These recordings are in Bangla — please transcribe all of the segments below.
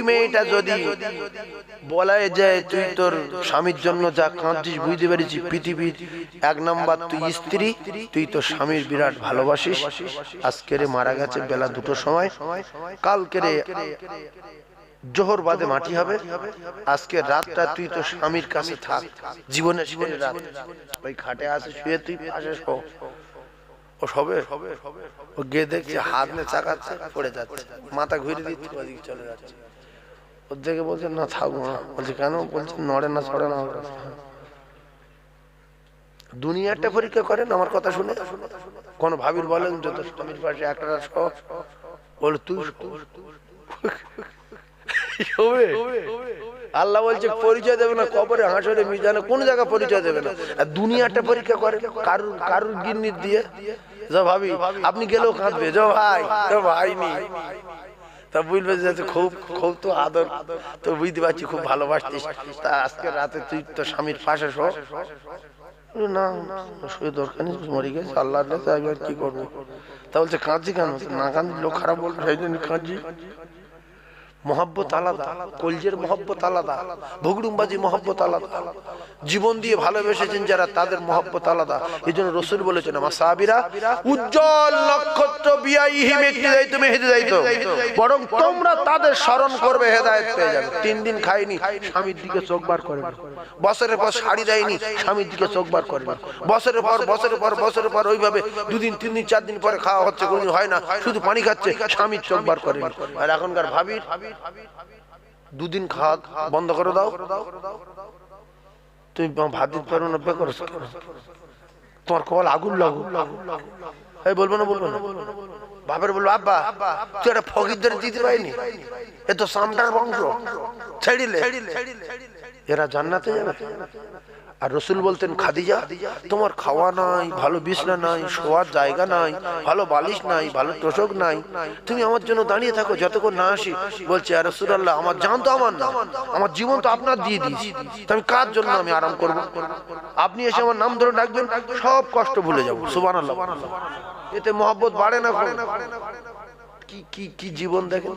মেয়েটা যদি বলায় যায় তুই তোর স্বামীর জন্য যা কাঁদছিস বুঝতে পেরেছি, পৃথিবীর 1 নাম্বার তুই স্ত্রী, তুই তো স্বামীর বিরাট ভালোবাসিস, আজকেরে মারা গেছে বেলা 2টোর সময়, কালকেরে জোহর বাদে মাটি হবে, আজকে রাতটা তুই তো স্বামীর কাছে থাক, জীবনের শেষ রাত ওই খাটে আসে শুয়ে তুই পাশে শো। ও সবে ও গিয়ে দেখছে হাত নে চাকাচ্ছে, পড়ে যাচ্ছে, মাথা ঘুরে দিচ্ছে, ওদিকে চলে যাচ্ছে। ওর দেখে বলছে না থাকবো না। বলছে কেন? বলছে নড়ে না ছড়ে না। দুনিয়াটা পরীক্ষা করেন আমার কথা শুনে। কোন ভাবির বলেন যত স্বামীর পাশে একটা বল তুই আল্লাহ বলছে পরিচয় দেবে না কবরে, হাসরে, মিজানে, কোন জায়গায় পরিচয় দেবে না। আর দুনিয়াটা পরীক্ষা করে কারুর গিন্নির দিয়ে যা ভাবি আপনি গেলেও কাঁদবে, যা ভাই তো ভাই নি, তা বুঝবে যে খুব খুব তো আদর, তো বুঝতে পারছি খুব ভালোবাসতিস, তা আজকে রাতে তুই তো স্বামীর পাশে শো। না শুয়ে দরকার নেই, মরে গেছে আল্লাহর কাছে, একবার কি করবো? তা বলছে কাঁদছি কেন? না কাঁদছি লোক খারাপ বলবে, সেই জন্য কাঁদছি। মহব্বত আলাদা, কলজের মহব্বত আলাদা, ভুগড়ুমবাজি মহব্বত আলাদা, জীবন দিয়ে ভালোবেসেছেন যারা তাদের মহব্বত আলাদা। এই জন্য রসুল বলেছেন আমার সাহাবীরা উজ্জ্বল নক্ষত্র বিয়াইহিম ইহতিদাইতু মেহদিদাইতু, বরং তোমরা তাদের স্মরণ করবে হেদায়েত পেয়ে যাবে। 3 দিন খায়নি স্বামীর দিকে চোখ বার করে না, বছরের পর শাড়ি দেয়নি স্বামীর দিকে চোখ বার করে না, বছরের পর ওইভাবে 2 দিন 3 দিন 4 দিন পরে খাওয়া হচ্ছে, কোনদিন হয় না, শুধু পানি খাচ্ছে, স্বামীর চোখ বার করে না। আর এখনকার ভাবির 2 দিন খাওয়া বন্ধ করে দাও, তুমি ভাত দিতে পারো না, বেকার তোমার কল আগুন লাগু, এই বলবো না বাপের বলবো আব্বা তুই একটা ফকিরদের দিতে পারিনি, এ তো সামটার বংশ, ছেড়িলে এরা জান্নাতে যাবে। আর রসুল বলতেন খাদিজা তোমার খাওয়া নাই, ভালো বিছনা নাই, শোয়ার জায়গা নাই, ভালো বালিশ নাই, ভালো তোষক নাই, তুমি আমার জন্য দাঁড়িয়ে থাকো যতক্ষণ না আসি। বলছে আর রাসূলুল্লাহ আমার জান তো আমার না, আমার জীবন তো আপনার দিয়ে দিয়েছি, আমি কার জন্য আমি আরাম করব? আপনি এসে আমার নাম ধরে ডাকবেন, সব কষ্ট ভুলে যাবো। সুবহানাল্লাহ। এতে মহব্বত বাড়ে না? কি জীবন দেখেন।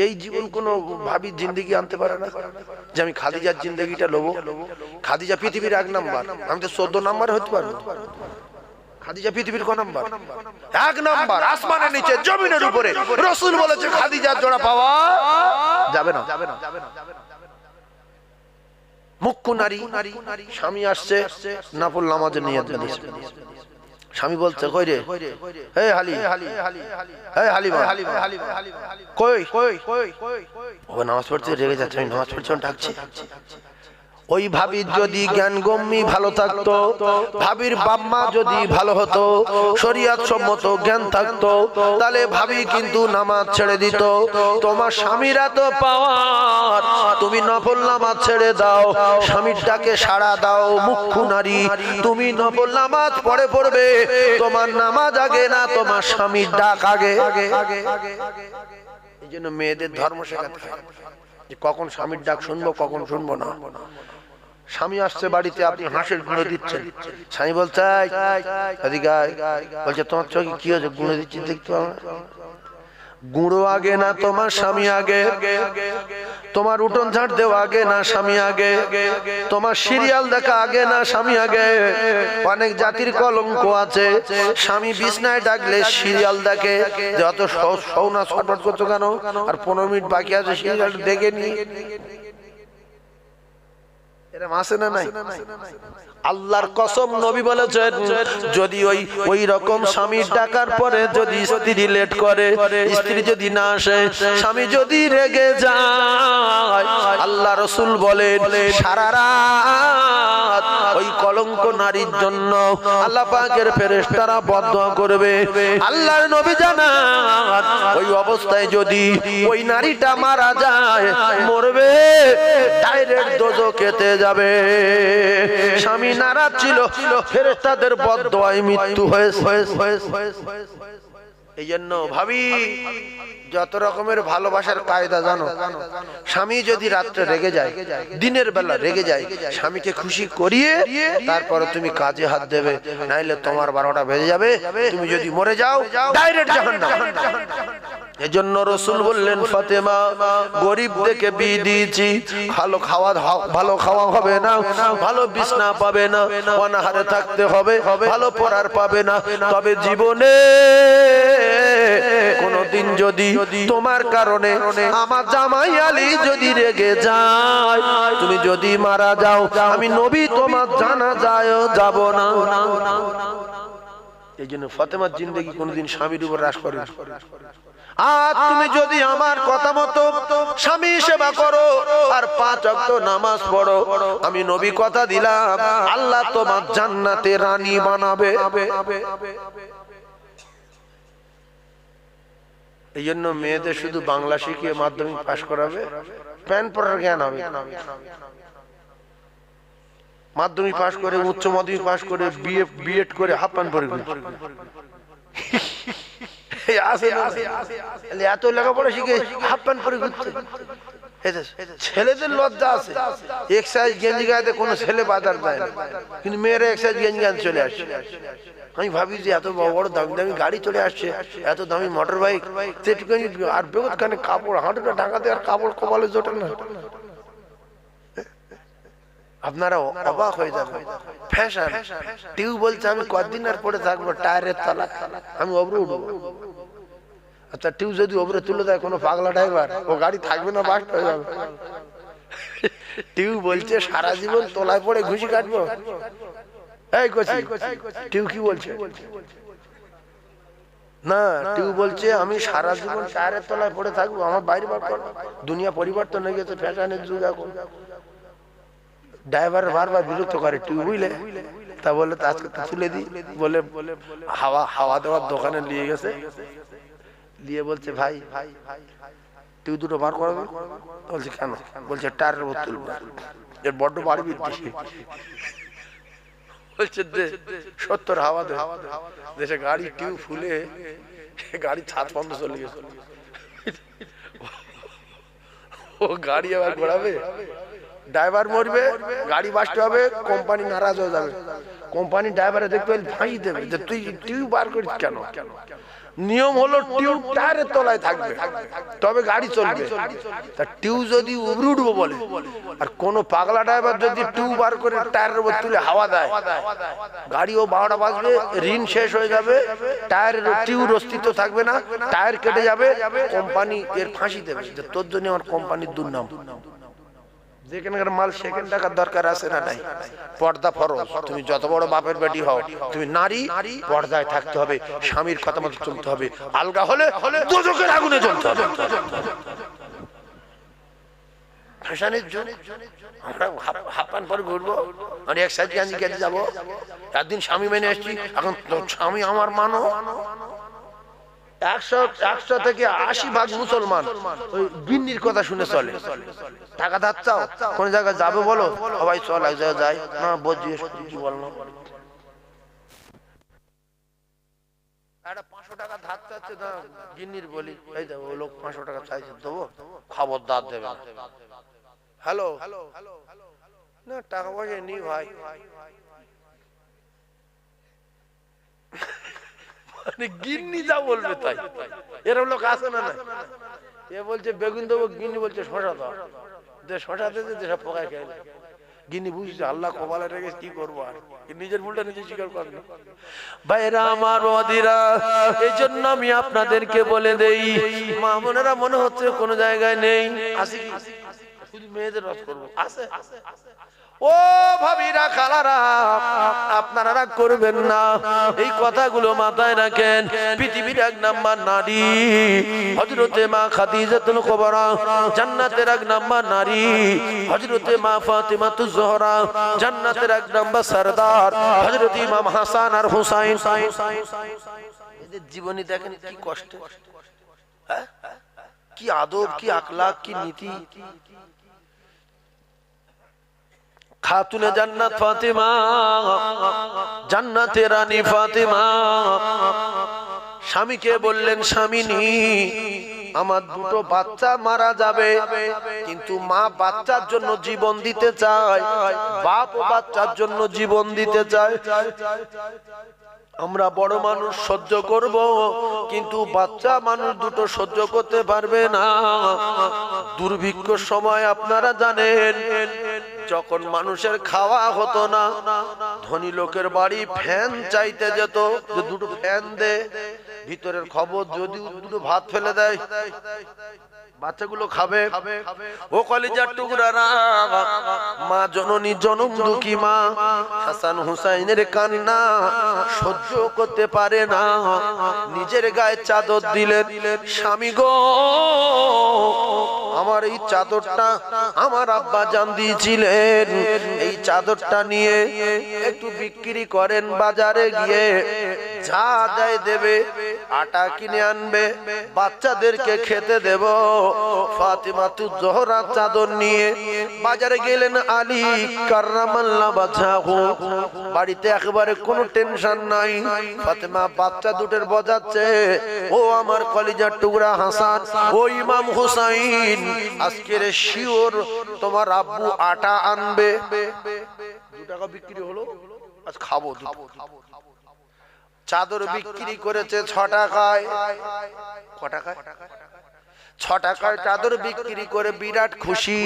এই জীবন কোন ভাবি জিন্দগি আনতে পারে না যে আমি খাদিজার জিন্দগিটা লব। খাদিজা পৃথিবীর 1 নাম্বার, আমি তো 14 নাম্বার হতে পারবো। খাদিজা পৃথিবীর কোন নাম্বার? 1 নাম্বার, আসমানের নিচে জমিনের উপরে। রাসূল বলেছে খাদিজার জোড়া পাওয়া যাবে না। মুখ্য নারী, স্বামী আসছে নফল নামাজের নিয়ত নিয়েছে, স্বামী বলছে কই রে, এই হালি, এই হালিমা কই, ও নামাজ পড়তে রেগে যাচ্ছে, আমি নামাজ পড়ছি ডাকছি। ওই ভাবির যদি জ্ঞান গম্যি ভালো থাকতো, ভাবির বাম্মা যদি ভালো হতো, শরীয়ত সম্মত জ্ঞান থাকতো, তাহলে ভাবি কিন্তু নামাজ ছেড়ে দিত। তোমার স্বামীরা তো পাওয়ার, তুমি নফল নামাজ ছেড়ে দাও, স্বামীর ডাকে সাড়া দাও। মুখ্য নারী, তুমি নফল নামাজ পড়বে, তোমার নামাজ আগে না, তোমার স্বামীর ডাক আগে। এই জন্য মেয়েদের ধর্ম শেখাতে হয় যে কখন স্বামীর ডাক শুনবো, কখন শুনবো না। স্বামী আসছে বাড়িতে, আপনি হাঁসের গুঁড়ো দিচ্ছেন, স্বামী বলছে বলছে তোমার চোখে কি হয়েছে, গুঁড়ো দিচ্ছি দেখতে পাবো না। গুঁড়ো আগে না, তোমার স্বামী আগে। তোমার উঠোন ঝাড় দেওয়া আগে না, স্বামী আগে। তোমার সিরিয়াল দেখা আগে না, স্বামী আগে। অনেক জাতির কলঙ্ক আছে, স্বামী বিছনায় ডাকলে সিরিয়াল দেখে, যত সৌনা ছটফট করছো কেন, আর 15 মিনিট বাকি আছে, সিরিয়াল দেখে নি। এরা মাসে না নাই? আল্লাহর কসম নবী বলেছেন যদি ওই রকম স্বামীর ডাকার পরে যদি স্ত্রী লেট করে, স্ত্রী যদি না আসে, স্বামী যদি রেগে যায়, আল্লাহ রাসূল বলেন সারা রাত ওই কলঙ্ক নারীর জন্য আল্লাহ পাকের ফেরেশতারা বদদোয়া করবে। আল্লাহর নবী জানান ওই অবস্থায় যদি ওই নারীটা মারা যায়, মরবে, ডাইরেক্ট দোজখেতে যাবে। স্বামী নারাজ ছিল, ফেরেশতাদের বদদোয়ায় মৃত্যু হয়েছে। এই জন্য ভাবি যত রকমের ভালোবাসার কায়দা জানো। স্বামী যদি রাত্রে রেগে যায়, দিনের বেলা রেগে যায়, স্বামীকে খুশি করিয়ে তারপরে তুমি কাজে হাত দেবে, নাইলে তোমার 12টা বেজে যাবে। তুমি যদি মরে যাও, ডাইরেক্ট জাহান্নাম। এজন্য রাসূল বললেন ফাতেমা গরীব দেখে বিয়ে দিয়েছি, ভালো খাওয়া হবে না, ভালো বিছনা পাবে না, অনাহারে থাকতে হবে, ভালো পড়ার পাবে না, তবে জীবনে কোনদিন যদি তোমার কারণে আমার জামাই আলী যদি রেগে যায়, তুমি যদি মারা যাও, আমি নবী তোমার জানাজায় যাব না। এই জন্য ফাতেমার জিন্দেগি কোনদিন স্বামীর উপর রাশ করে। আর তুমি যদি আমার কথা মতো স্বামী সেবা করো আর 5 ওয়াক্ত নামাজ পড়ো, আমি নবী কথা দিলাম আল্লাহ তোমার জান্নাতে রানী বানাবে। এই জন্য মেয়েদের শুধু বাংলা শিখিয়ে মাধ্যমিক পাশ করাবে, প্যান পড়ার জ্ঞান হবে। মাধ্যমিক পাশ করে, উচ্চ মাধ্যমিক পাশ করে, বিএড করে হাফ প্যান্ট পরে এত লেখাপড়া শিখে হাফ প্যান্ট পরে ঘুরছে। ছেলেদের লজ্জা আছে, এক্সারসাইজ গেঞ্জি গায়ে কোনো ছেলে বাজার দেয় না, কিন্তু মেয়েরা এক্সারসাইজ গেঞ্জি গায়ে চলে আসছে। আমি ভাবি যে এত বড় দামি দামি গাড়ি চলে আসছে, এত দামি মোটর বাইক, আর বেগত খানে কাপড় হাঁটুটা ঢাকাতে আর কাপড় কপালে জোটে না। আপনারা অবাক হয়ে যাবেন, ফ্যাশন। টিউ বলছে আমি কতদিন আর পড়ে থাকবো টায়ারের তলা, আমি ওপরে উঠবো। আচ্ছা টিউ যদি ওপরে তুলে দেয় কোনো পাগলা ড্রাইভার, ও গাড়ি থাকবে না, বাস্ট হয়ে যাবে। টিউ বলছে সারা জীবন তলায় পড়ে ঘুষি কাটবো। এই কচি, টিউ কি বলছে? না, টিউ বলছে আমি সারা জীবন টায়ারের তলায় পড়ে থাকবো, আমার বাইরে বার করবো। দুনিয়া পরিবর্তন হয়ে গেছে, ফ্যাশনের যুগ এখন। ড্রাইভার বারবার বিরক্ত করে টিউ, বুঝলে? তা বলে আজকে তুলে দিই, বলে হাওয়া দেওয়ার দোকানে নিয়ে গেছে, দিয়ে বলছে ভাই টিউ দুটো বার করবে। বলছে কেন? বলছে টায়ারের উপর তুলবো, এর বড্ড বাড়ি বৃদ্ধি। বলছে 70 হাওয়া দে, দেশে গাড়ি টিউ ফুলে গাড়ি ছাদ বন্ধ চলে গেছে। ও গাড়ি আবার ঘোরাবে, ড্রাইভার মরবে, গাড়ি বাস্ট হবে, কোম্পানি নারাজ হয়ে যাবে। কোম্পানি ড্রাইভারে দেখবে ভাই দেবে যে তুই টিউ বার করিস কেন। নিয়ম হলো টিউ টায়ারের তলায় থাকবে, তবে গাড়ি চলবে। তা টিউ যদি উপরে উঠবো বলে, আর কোন পাগলা ড্রাইভার যদি টিউ বার করে টায়ারের উপর তুলে হাওয়া দেয়, গাড়িও 12টা বাজবে, ঋণ শেষ হয়ে যাবে, টায়ারের টিউর অস্তিত্ব থাকবে না, টায়ার কেটে যাবে, কোম্পানি এর ফাঁসি দেবে যে তোর জন্য আমার কোম্পানির দুর্নাম। যেখানকার মাল সেখানে টাকার দরকার আছে না নাই? পর্দা ফরজ। তুমি যত বড় বাপের বেটি হও, তুমি নারী, পর্দায় থাকতে হবে, স্বামীর কথা মতো চলতে হবে, আলগা হলে দোজখের আগুনে জ্বলতে হবে। ফ্যাশনের যুগ, আমরা হাফ প্যান্ট পরে ঘুরবো, আর এক সাইজ গেঞ্জি কেটে যাবো। একদিন স্বামী মেনে এসছি, এখন স্বামী আমার মানো। 100 থেকে 80% মুসলমান ওই গিন্নির কথা শুনে চলে। টাকা ধার চাও, কোন জায়গায় যাবে বলো, সবাই চল এক জায়গায় যাই না, বুঝিয়ে কি বললো, একটা 500 টাকা ধার চাচ্ছে না, গিন্নির বলি এই দেবো, ওই লোক 500 টাকা চাইছে, দেবো, খবরদার দেবে না। হ্যালো না, টাকা পয়সা নি ভাই, মানে গিন্নি যা বলবে তাই। এরকম লোক আছে না? এ বলছে বেগুন দেবো, গিন্নি বলছে শশা দাও, শশা দিতে যেসব পোকায় খেয়ে গিন্নি বুঝছে আল্লাহ কপালে রেখে কি করবো, আর নিজের ভুলটা নিজে স্বীকার করবে। ভাইরা আমার ওয়াদিরা, এই জন্য আমি আপনাদেরকে বলে দেই, মা বোনেরা মনে হচ্ছে কোনো জায়গায় নেই, আসি কি শুধু মেয়েদের রস করবো, আছে। ও ভাবিরা, খালারা, আপনারা রাগ করবেন না, এই কথাগুলো মাথায় রাখেন। পৃথিবীর 1 নাম্বার নারী হযরতে মা খাদিজাতুল কুবরা, জান্নাতের 1 নাম্বার নারী হযরতে মা ফাতিমাতুজ জোহরা, জান্নাতের 1 নাম্বার সরদার হযরত ইমাম হাসান আর হুসাইন। এদের জীবনী দেখেন কি কষ্ট, কি আদব, কি আখলাক, কি নীতি। খাতুনে জান্নাত ফাতিমা, জান্নাতের রানী ফাতিমা, স্বামীকে বললেন স্বামীনি আমার 2টো বাচ্চা মারা যাবে, কিন্তু মা বাচ্চার জন্য জীবন দিতে চায়, বাপ বাচ্চার জন্য জীবন দিতে চায়। আমরা বড় মানুষ সহ্য করব, কিন্তু বাচ্চা মানুষ দুটো সহ্য করতে পারবে না। দুর্ভিক্ষর সময় আপনারা জানেন, যখন মানুষের খাওয়া হতো না, ধনী লোকের বাড়ি ফ্যান চাইতে যেত, যে দুটো ফ্যান দে। ভিতরের খবর, যদি দুটো ভাত ফেলে দেয় বাচ্চাগুলো খাবে। ও কলিজার টুকরারা, মা জননী জনম দুঃখী মা হাসান হুসাইনের কান্না সহ্য করতে পারে না, নিজের গায়ে চাদর দিলেন। স্বামী গো, আমার এই চাদরটা আমার আব্বা জান দিয়েছিলেন, এই চাদরটা নিয়ে একটু বিক্রি করেন, বাজারে গিয়ে যা দেয় দেবে, আটা কিনে আনবে, বাচ্চাদেরকে খেতে দেব। ফাতিমা তু জোহরা চাদর নিয়ে বাজারে গেলেন। আলী কাররামাল্লাহু ওয়াজহাহু বাড়িতে একেবারে কোনো টেনশন নাই। ফাতিমা বাচ্চা দুটোর বোঝাচ্ছে, ও আমার কলিজার টুকরা হাসান, ও ইমাম হুসাইন, আজকের শিওর তোমার আব্বু আটা আনবে। 2 টাকা বিক্রি হলো, আজ খাবো। চাদর বিক্রি করেছে 6 টাকায়। ক টাকায়? 6 টাকায় চাদর বিক্রি করে বিরাট খুশি।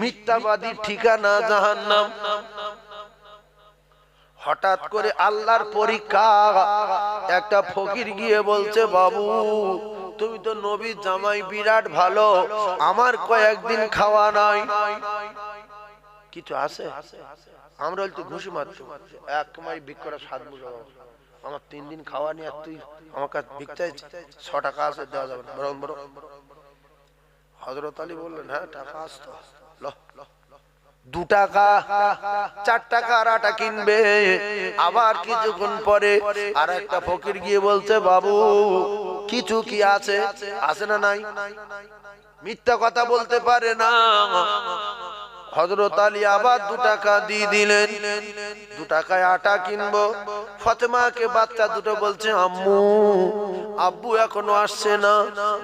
মিথ্যাবাদী ঠিকানা জাহান্নাম। হঠাৎ করে আল্লাহর পরীক্ষা, একটা ফকির গিয়ে বলছে, বাবু তুমি তো নবীর জামাই, বিরাট ভালো, আমার কয়েকদিন খাওয়া নাই, কিছু আছে? আমরা বলতে ঘুষি মারছো, এক মাই ভিক্ষরা 7 বুঝা, আমার 3 দিন খাওয়া নেই, আর তুই আমার কাছে ভিক্ষা চাইছিস? 6 টাকা আছে, দেওয়া যাবে না। বরং হযরত আলী বললেন, হ্যাঁ টাকা আসতো, ল 2 টাকা 4 টাকার আটা কিনবে। আবার কিছুক্ষণ পরে আর একটা ফকির গিয়ে বলছে, বাবু কিছু কি আছে? আছে না নাই? মিথ্যা কথা বলতে পারে না। হযরত আলী আবার 2 টাকা দিয়ে দিলেন, 2 টাকায় আটা কিনবো। ফাতেমাকে বাচ্চা দুটো বলছে, আম্মু আব্বু এখনো আসছে না।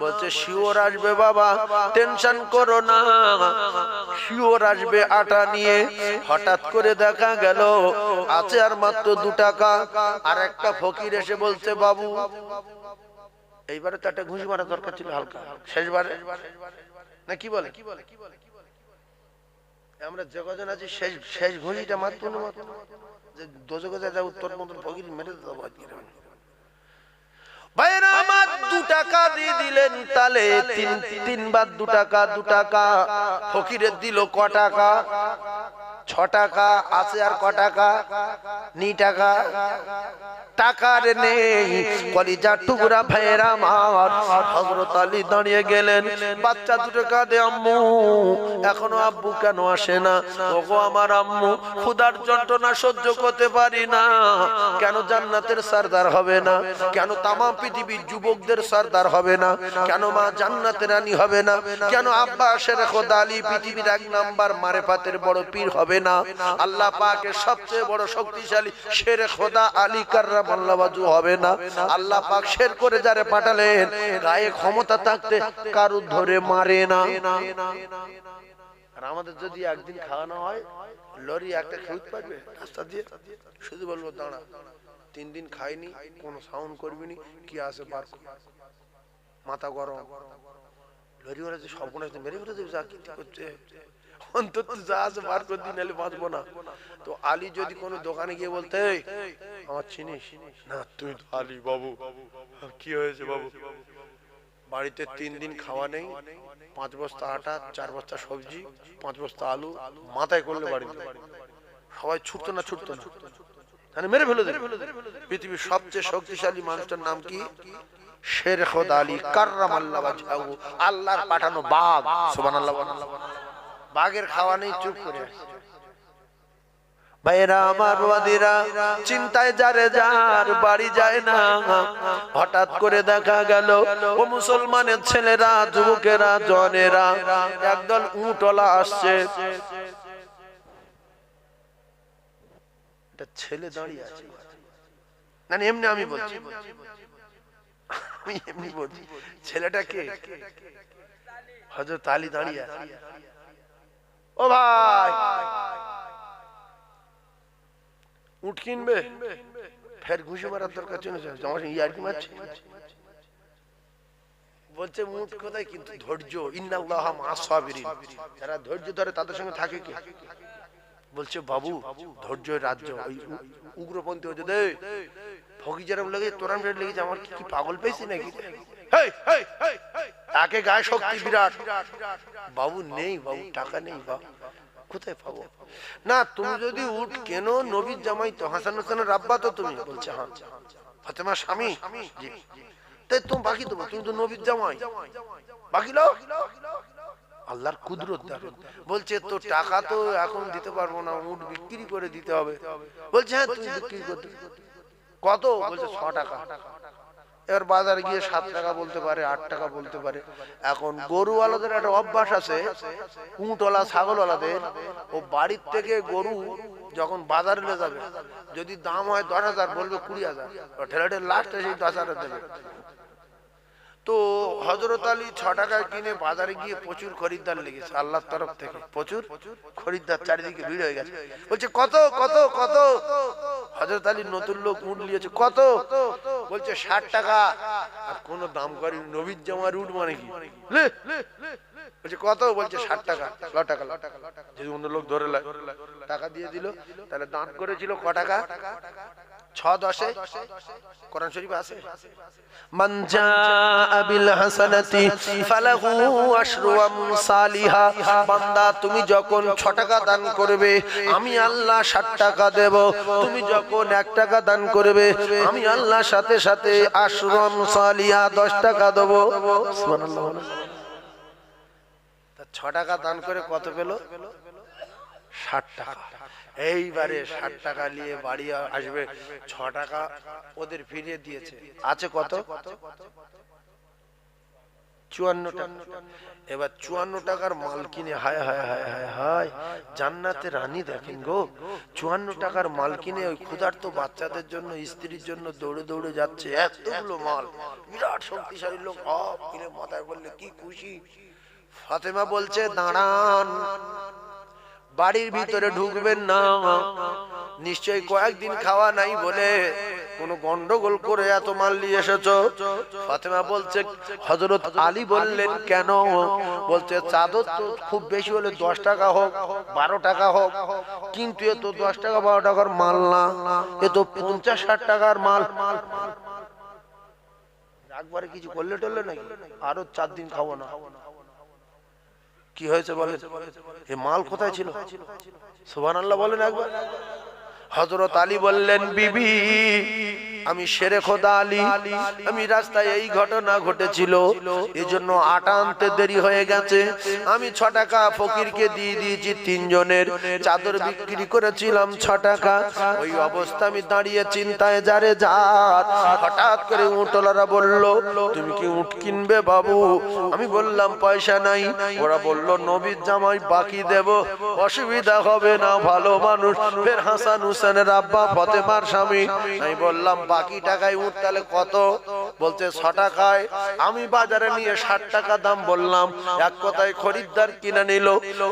বলছে, শিওর আসবে বাবা, টেনশন করো না, শিওর আসবে আটা নিয়ে। হঠাৎ করে দেখা গেল আছে আর মাত্র 2 টাকা। আর একটা ফকির এসে বলছে, বাবু এইবারে তো একটা ঘুষি মারা দরকার ছিল, হালকা শেষবারে না, কি বলে? আমরা যে কজন আছি শেষ ঘুষিটা মাত্র না, মাত্র যে দোজখে যা উত্তর মতন ফকির মেরে দেবো। ভাইরা আমার 2 টাকা দিয়ে দিলেন, তাহলে 3 বার 2 টাকা 2 টাকা। ফকিরের দিল ক টাকা? 6 টাকা আছে, আর ক টাকা? নি টাকা। টাকার নেই। কলিজার টুকরা ভাইরা আমার, হযরত আলী দাঁড়িয়ে গেলেন। বাচ্চা দুটো কাঁদে, আম্মু এখনো আব্বু কেন আসে না? ওগো আমার আম্মু, ক্ষুধার যন্ত্রণা সহ্য করতে পারি না। কেন জান্নাতের সরদার হবে না? কেন তামাম পৃথিবীর যুবকদের সরদার হবে না? কেন মা জান্নাতের রানী হবে না? কেন আব্বা শের খোদা আলী পৃথিবীর 1 নাম্বার মারেফাতের বড় পীর হবে না? আল্লাহ পাকের সবচেয়ে বড় শক্তিশালী শের খোদা আলী কাররামাল্লাহু ওয়াজহু হবে না? আল্লাহ পাক শের করে যারে পাঠালেন, গায়ে ক্ষমতা থাকতে কারু ধরে মারে না। আর আমাদের যদি একদিন খাওয়ানো হয়, লরি একটা খেতে পারবে রাস্তা দিয়ে, শুধু বলবো দাঁড়া, 3 দিন খাইনি, কোনো সাউন্ড করবি নি, কি আছে বার কর, মাথা গরম। লরি ওরা যে সর্বনাশ মেরে ফেলে দেবে, যা কি করছে, অন্তত যা আছে বার করে দিন, নাহলে বাঁচবো না। তো আলী যদি কোনো দোকানে গিয়ে বলতে, আমার চিনিস না, তুই তো আলী বাবু, কি হয়েছে বাবু? বাড়িতে 3 দিন খাওয়া নেই, 5 বস্তা আটা, 4 বস্তা সবজি, 5 বস্তা আলু, মাথায় করলে বাড়িতে সবাই ছুটতো না, ছুটতো না, মেরে ফেলে দেবে। পৃথিবীর সবচেয়ে শক্তিশালী মানুষটার নাম কি? শের খোদা আলী কাররামাল্লাহু ওয়াজহু, আল্লাহর পাঠানো বাঘ। সুবহানাল্লাহ। বাঘের খাওয়া নেই, চুপ করে আছে। ভাইরা আমার, বাবাদিরা, চিন্তায় যারে যার বাড়ি যায় না। হঠাৎ করে দেখা গেল ও মুসলমানের ছেলেরা, যুবকেরা, জনেরা, একদল উটওয়ালা আসছে। একটা ছেলে দাঁড়িয়ে আছে, না এমনি আমি বলছি, আমি এমনি বলছি, ছেলেটা কে? হযরত আলী দাঁড়িয়ে আছে। ও ভাই, উট কিনবে? ফের ঘুষি মারার দরকার ছিল, আমার ইয়ার কি মারছে বলছে মুঠ কোথায়, কিন্তু ধৈর্য, ইন্নাল্লাহা মা'আস সাবিরিন, যারা ধৈর্য ধরে তাদের সঙ্গে থাকে কি? বলছে বাবু ধৈর্যের রাজ্য। ওই উগ্রপন্থী হচ্ছে দে ফকি যেরকম লেগেছে তোরাম লেগেছে, আমার কি পাগল পেয়েছি নাকি? তাকে গায়ে শক্তি বিরাট, বাবু নেই, বাবু টাকা নেই, বাবু কোথায় পাবো? না তুমি যদি উঠ কেন, নবীর জামাই তো, হাসান হোসেনের আব্বা তো তুমি? বলছে হ্যাঁ। ফাতেমার স্বামী? জি। তাই তুমি বাকি দেবো, তুমি তো নবীর জামাই, বাকি লাও। আল্লাহর কুদরত দেখো। বলছে তো টাকা তো এখন দিতে পারবো না, উট বিক্রি করে দিতে হবে। বলছে হ্যাঁ তুমি বিক্রি করতে, কত? বলছে 6 টাকা। এবার বাজার গিয়ে 7 টাকা বলতে পারে, 8 টাকা বলতে পারে। এখন গরুওয়ালাদের একটা অভ্যাস আছে, উটওয়ালা ছাগলওয়ালাদের, ও বাড়ির থেকে গরু যখন বাজারে নিয়ে যাবে, যদি দাম হয় 10,000 বলবে 20,000, ঠেলাঠেল লাস্টে সেই 10,000 দেবে। তো হযরত আলী 6 টাকায় কিনে বাজারে গিয়ে প্রচুর খরিদ্দার লেগেছে, আল্লাহর তরফ থেকে প্রচুর খরিদ্দার, চারিদিকে ভিড় হয়ে গেছে। বলছে কত কত কত? হযরত আলী নতুন লোক উট নিয়েছে, কত? বলছে 60 টাকা। আর কোন দাম করেনি, নবীর জামার উট মানে কি? বলছে কত? বলছে 60 টাকা। 6 টাকা। যদি অন্য লোক ধরে টাকা দিয়ে দিল, তাহলে দাঁত করেছিল ক টাকা? 6-10 কোরআন শরীফে আছে, মান জাআ বিল হাসানাতি ফালাহু আশরু আমসালিহা। বান্দা তুমি যখন 6 টাকা দান করবে, আমি আল্লাহ 60 টাকা দেব। তুমি যখন 1 টাকা দান করবে, আমি আল্লাহ সাথে সাথে আশরু আমসালিহা 10 টাকা দেব। সুবহানাল্লাহ। তা 6 টাকা দান করে কত পেল? 60 টাকা। এইবারে 60 টাকা নিয়ে বাড়ি আসবে, 6 টাকা ওদের ফিরিয়ে দিয়েছে, আছে কত? 54 টাকা। এবার 54 টাকার মাল কিনে, হায় হায় হায় হায় হায়, জান্নাতের রানী দেখেন গো, 54 টাকার মাল কিনে ওই ক্ষুধার্ত বাচ্চাদের জন্য, স্ত্রীর জন্য দৌড়ে দৌড়ে যাচ্ছে, এতগুলো মাল, বিরাট শক্তিশালী লোক, সব কিনে মাথায় বললে কি খুশি। ফাতেমা বলছে দাঁড়ান, বাড়ির ভিতরে ঢুকবেন না, নিশ্চয়ই কয়েকদিন খাওয়া নাই বলে কোন গন্ডগোল করে এত মাল নিয়ে এসেছো। ফাতেমা বলছে, হযরত আলী বললেন কেন? বলছে চাদর তো খুব বেশি হলে 10 টাকা হোক, 12 টাকা হোক, কিন্তু এ তো 10 টাকা 12 টাকার মাল না, এ তো 50-60 টাকার মাল। একবারে কিছু করলে টললে নাকি? আরো 4 দিন খাবো না। কি হয়েছে বলে? এ মাল কোথায় ছিল? সুবহানাল্লাহ বলেন একবার। হযরত আলী বললেন, বিবি আমি শেরে খোদা আলী, আমি রাস্তায় এই ঘটনা ঘটেছিল, এজন্য আটা আনতে দেরি হয়ে গেছে। আমি 6 টাকা ফকিরকে দিয়ে দিয়েছি, 3 জনের চাদর বিক্রি করেছিলাম 6 টাকা। ওই অবস্থা আমি দাঁড়িয়ে চিন্তায় যারে যাত, হঠাৎ করে উটওয়ালারা বলল, তুমি কি উট কিনবে বাবু? আমি বললাম পয়সা নাই। ওরা বলল নবীর জামাই বাকি দেব, অসুবিধা হবে না, ভালো মানুষ। ফের হাসান হোসেনের আব্বা, ফাতেমার স্বামী। আমি বললাম বাকি টাকায় উট তাহলে কত? বলছে 6 টাকায়। আমি বাজারে নিয়ে 60 টাকা দাম বললাম, এক কথায় খরিদ্দার কিনে নিল।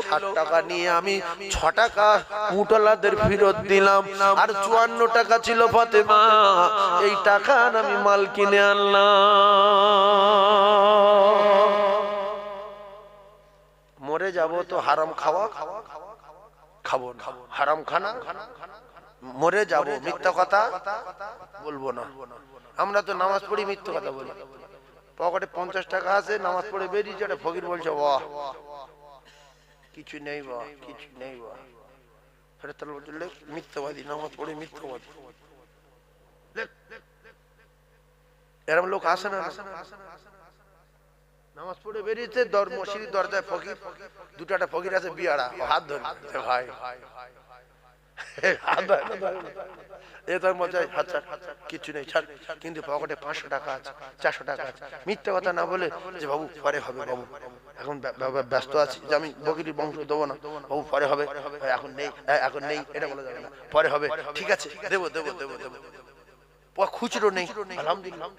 60 টাকা নিয়ে আমি 6 টাকা উটওয়ালাদের ফেরত দিলাম, আর 54 টাকা ছিল ফাতেমা, এই টাকা আমি মাল কিনে আনলাম। মরে যাব তো হারাম খাওয়া খাবো না, হারাম খানা মরে যাব, মিথ্যা কথা বলবো না। আমরা তো নামাজ পড়ি মিথ্যা কথা বলি, পকেটে 50 টাকা আছে, নামাজ পড়ে বেরিয়েছে, একটা ফকির বলছে বাহ কিছু নেই, বাহ কিছু নেই, বাহ ফেরেশতারা বললে মিথ্যাবাদী, নামাজ পড়ে মিথ্যাবাদী। এরকম লোক আসে না? নামাজ পড়ে বেরিয়েছে, মসজিদের দরজায় ফকির, দুটা ফকির আছে বিয়ারা, হাত ধরে ভাই কিছু নেই, কিন্তু পকেটে 500 টাকা আছে, 400 টাকা আছে। মিথ্যা কথা না বলে যে বাবু পরে হবে, বাবু এখন ব্যস্ত আছি, যে আমি বকির বংশ দেবো না, বাবু পরে হবে, এখন নেই, এখন নেই, এটা বলা যাবে না, পরে হবে, ঠিক আছে দেবো দেবো দেবো দেবো। খুচরো নেই, আলহামদুলিল্লাহ।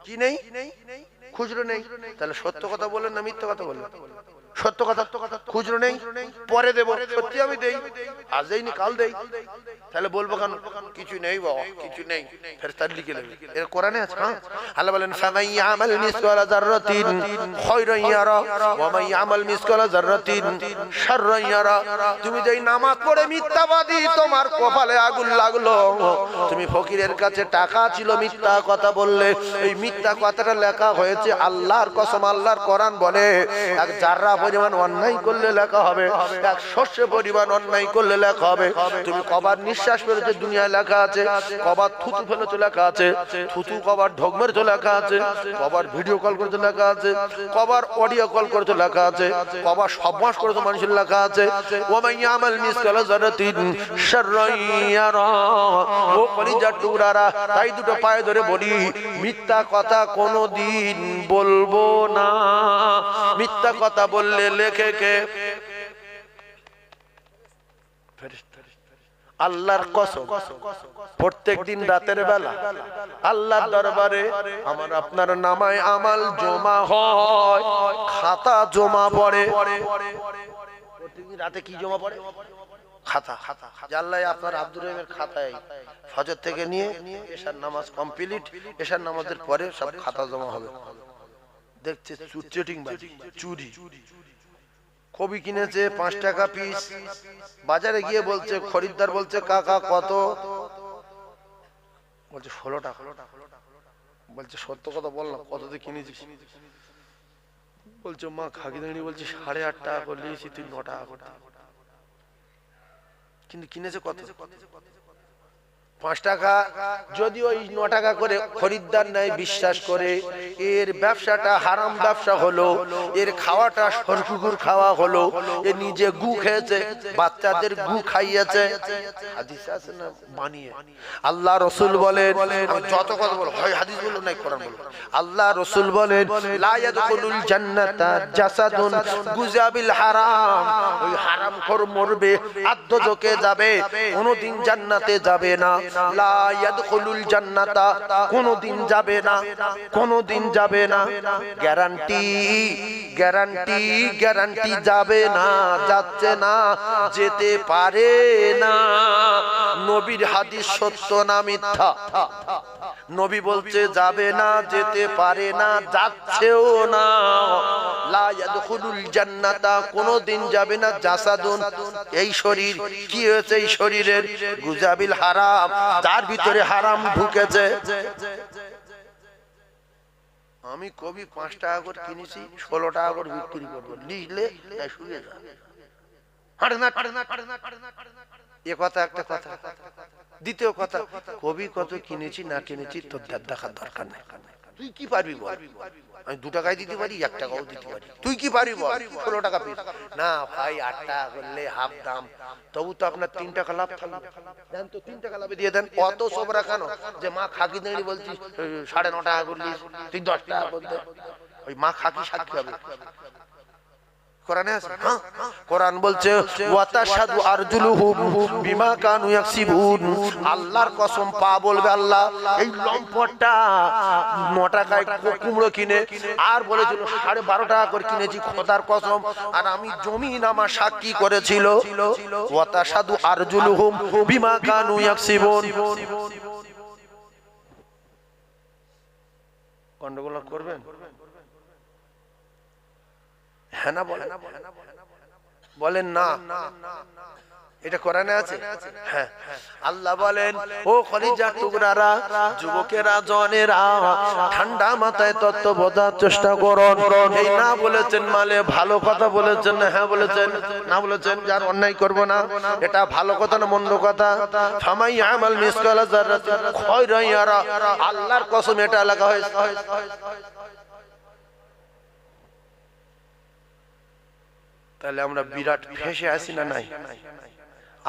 কি নেই? খুচরো নেই। তাহলে সত্য কথা বলেন না মিথ্যা কথা বললেন? সত্য কথা খুচরো নেই, পরে দেবো। সত্যি আমি দেই, আজ দেইনি কাল দেই, তাহলে বলবো কেন কিছু নেই বাবা, কিছু নেই, ফেরেশতা লিখে নেবে। এর কোরআনে আছে। হ্যাঁ, আল্লাহ বলেন ফামাই ইয়ামাল মিসকালা যাররাতিন খায়রান ইয়ারা ওয়া মান ইয়ামাল মিসকালা যাররাতিন শাররান ইয়ারা। তুমি যেই নামাজ পড়ে মিথ্যাবাদী, তোমার কপালে আগুন লাগলো। তুমি ফকিরের কাছে টাকা ছিল, মিথ্যা কথা বললে, এই মিথ্যা কথাটা লেখা হয়েছে আল্লাহর কসম। আল্লাহর কোরআন বলে এক জাররা পরিমাণ অন্যায় করলে লেখা হবে, এক শস্য পরিমাণ অন্যায় করলে লেখা হবে। তুমি কবার নিঃশ্বাস ফেলেছো দুনিয়ায় লেখা আছে, কবার থুতু ফেলেছো লেখা আছে, থুতু কবার ঢোক মেরেছো লেখা আছে, কবার ভিডিও কল করেছো লেখা আছে, কবার অডিও কল করেছো লেখা আছে, কবার সবমাস করেছো মানুষের লেখা আছে। ওয়া মান ইয়ামাল মিসকালা যাররাতিন শাররান ইয়ারা। ও কলিজার টুকরারা, তাই দুটো পায়ে ধরে বলি, মিথ্যা কথা কোনোদিন বলবো না। মিথ্যা কথা বললে লেখে কে? আল্লাহর কসম, প্রত্যেকদিন রাতের বেলা আল্লাহর দরবারে আমার আপনার নামায় আমাল জমা হয়, খাতা জমা পড়ে। প্রত্যেকদিন রাতে কি জমা পড়ে? খাতা। আল্লাহ আপনার আব্দুর রহিমের খাতায় ফজর থেকে নিয়ে এশার নামাজ কমপ্লিট, এশার নামাজের পরে সব খাতা জমা হবে। দেখছে চিটিং বাজি, চুরি। কবি কিনেছে 5 টাকা পিস, বাজারে গিয়ে বলছে, খরিদ্দার বলছে কাকা কত? বলছে 16 টাকা। বলছে সত্য কথা বল না, কত দিয়ে কিনেছিস? বলছে মা খাকি দাঁড়িয়ে বলছে 8.5 টাকা করে নিয়েছি, তুই 9 টাকা করে। কিন্তু কিনেছে কত? 5 টাকা। যদি ওই 9 টাকা করে খরিদ্দার নেয় বিশ্বাস করে, এর ব্যবসাটা হারাম ব্যবসা হলো, এর খাওয়াটা সরকুকুর খাওয়া হলো, এ নিজে গু খেয়েছে, বাচ্চাদের গু খাইয়েছে। হাদিস আছে না বানিয়ে? আল্লাহ রাসূল বলেন, যত কথা বলো হয় হাদিস বলো নাই কোরআন বলো, আল্লাহ রাসূল বলেন লা ইয়াদখুলুল জান্নাতা জাসাদুন গুজাবিল হারাম। ওই হারামখোর মরবে, আদ্যজকে যাবে, কোনদিন জান্নাতে যাবে না। লা ইয়াদখুলুল জান্নাতা, কোনদিন যাবে না, কোনদিন যাবে না। গ্যারান্টি, গ্যারান্টি, গ্যারান্টি যাবে না, যাচ্ছে না, যেতে পারে না। নবীর হাদিস সত্য না মিথ্যা? নবী বলছে যাবে না, যেতে পারে না, যাচ্ছেও না। লা ইয়াদখুলুল জান্নাতা, কোনদিন যাবে না। জাসাদুন, এই শরীর কি হয়েছে? এই শরীরের গুজাবিল হারাম, যার ভিতরে হারাম ঢুকেছে। আমি কবি 5 টাকা করে কিনেছি, 16 টাকা করে বিক্রি করবো, লিখলে শুয়ে যা। এ কথা একটা কথা। দ্বিতীয় কথা, কবি কত কিনেছি না কিনেছি তোর দেখার দরকার নাই। তুই কি পারবি বল? আমি 2 টাকায় দিতে পারি, 1 টাকাও দিতে পারি। তুই কি পারবি বল? 16 টাকা পিস না ভাই, 8 টাকা করলে হাফ দাম, তবু তো আপনার 3 টাকা লাভ থাকবে। দেন তো 3 টাকা লাভে দিয়ে দেন। অত সব রাখানো যে মা খাকি দাঁড়ি বলছিস 9.5 টাকা করলি, তুই 10 টাকা বলতে, ওই মা খাকি সাক্ষী হবে। কোরআনে আছে। হ্যাঁ, কোরআন বলছে ওয়াতাশহাদু আরজুলুহুম বিমা কানু ইয়াকসিবুন। আল্লাহর কসম, পা বলবে আল্লাহ এই লম্পটটা 9 টাকায় কুমড়ো কিনে আর বলেছিল 12.5 টাকা করে কিনেছি, খোদার কসম। আর আমি জমিন আমার সাক্ষী করেছিল। ওয়াতাশহাদু আরজুলুহুম বিমা কানু ইয়াকসিবুন। গন্ডগোল করবেন? হ্যাঁ না বলেন না? এটা কোরআনে আছে। হ্যাঁ, আল্লাহ বলেন ও কলিজার টুকরারা, যুবকেরা, জনেরা, ঠান্ডা মাথায় তত্ত্ব বোঝার চেষ্টা করুন। এই না বলেছেন মানে ভালো কথা বলেছেন না? হ্যাঁ বলেছেন। না বলেছেন যার অন্যায় করব না, এটা ভালো কথা না মন্দ কথা? ফামাই আমাল মিসকালা যাররাতিন খায়রান ইয়ারা। আল্লাহর কসম এটা লেখা হয়েছে। তাহলে আমরা বিরাট ফেসে আসি না? নাই।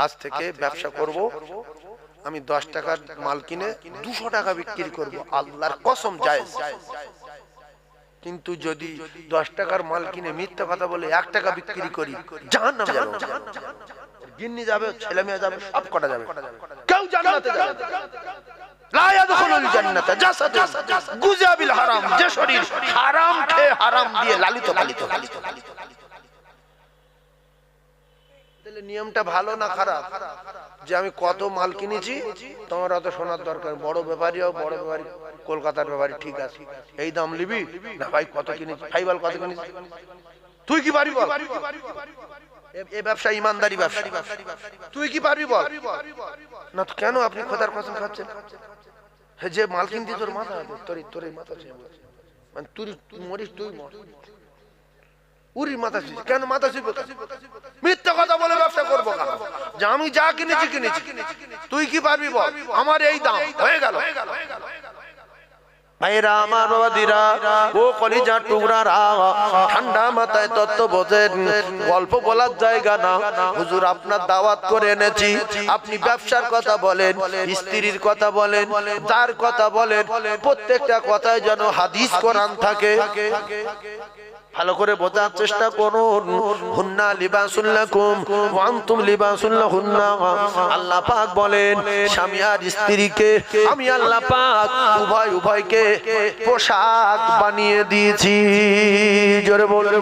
আজ থেকে ব্যবসা করব, আমি 10 টাকার মাল কিনে 200 টাকা বিক্রি করব, আল্লাহর কসম জায়েজ। কিন্তু যদি 10 টাকার মাল কিনে মিথ্যা কথা বলে 1 টাকা বিক্রি করি, জাহান্নামে যাব। জিন্নি যাবে, ছেলে মেয়ে যাবে, সব কটা যাবে, কেউ জান্নাতে যাবে না। লা ইয়াদখুলুল জান্নাতা জাসাদুন গুজাবিল হারাম। যে শরীর হারাম খেয়ে হারাম দিয়ে লালিত পালিত, নিয়মটা ভালো না খারাপ? যে আমি কত মাল কিনেছি তোমার অত শোনার দরকার, বড় ব্যাপারী হোক, বড় ব্যাপারী কলকাতার ব্যাপারী, ঠিক আছে এই দাম নিবি না ভাই, কত কিনেছি ভাই বল, কত কিনেছি, তুই কি পারবি বল? এই ব্যবসা ইমানদারি ব্যবসা, তুই কি পারবি বল? না তো কেন আপনি খোদার কসম খাচ্ছেন? যে মাল কিনতি তোর মাথা, তোর মাথা মানে তুই মরিস, তুই মর, উরি মাথা ছিল কেন? মাথা ছিল মিথ্যা কথা বলে ব্যবসা করবো কেন? যে আমি যা কিনেছি কিনেছি, তুই কি পারবি বল? আমার এই দাম হয়ে গেল। ভাইরা আমার, বাবাদিরা, ও কলিজা টুকরারা, ঠান্ডা মাথায় তত্ত্ব বোঝেন, গল্প বলার জায়গা না। হুজুর আপনার দাওয়াত করে এনেছি, আপনি ব্যবসার কথা বলেন, স্ত্রীর কথা বলেন, তার কথা বলেন, প্রত্যেকটা কথায় যেন হাদিস কোরআন থাকে। ভালো করে বোঝার চেষ্টা করুন। হুন্না লিবাসুল লাকুম ওয়া আনতুম লিবাসুল লাহুন্না। আল্লাহ পাক বলেন স্বামী আর স্ত্রীকে আমি আল্লাহ পাক উভয়কে পোশাক বানিয়ে দিয়েছি। জোরে বলে,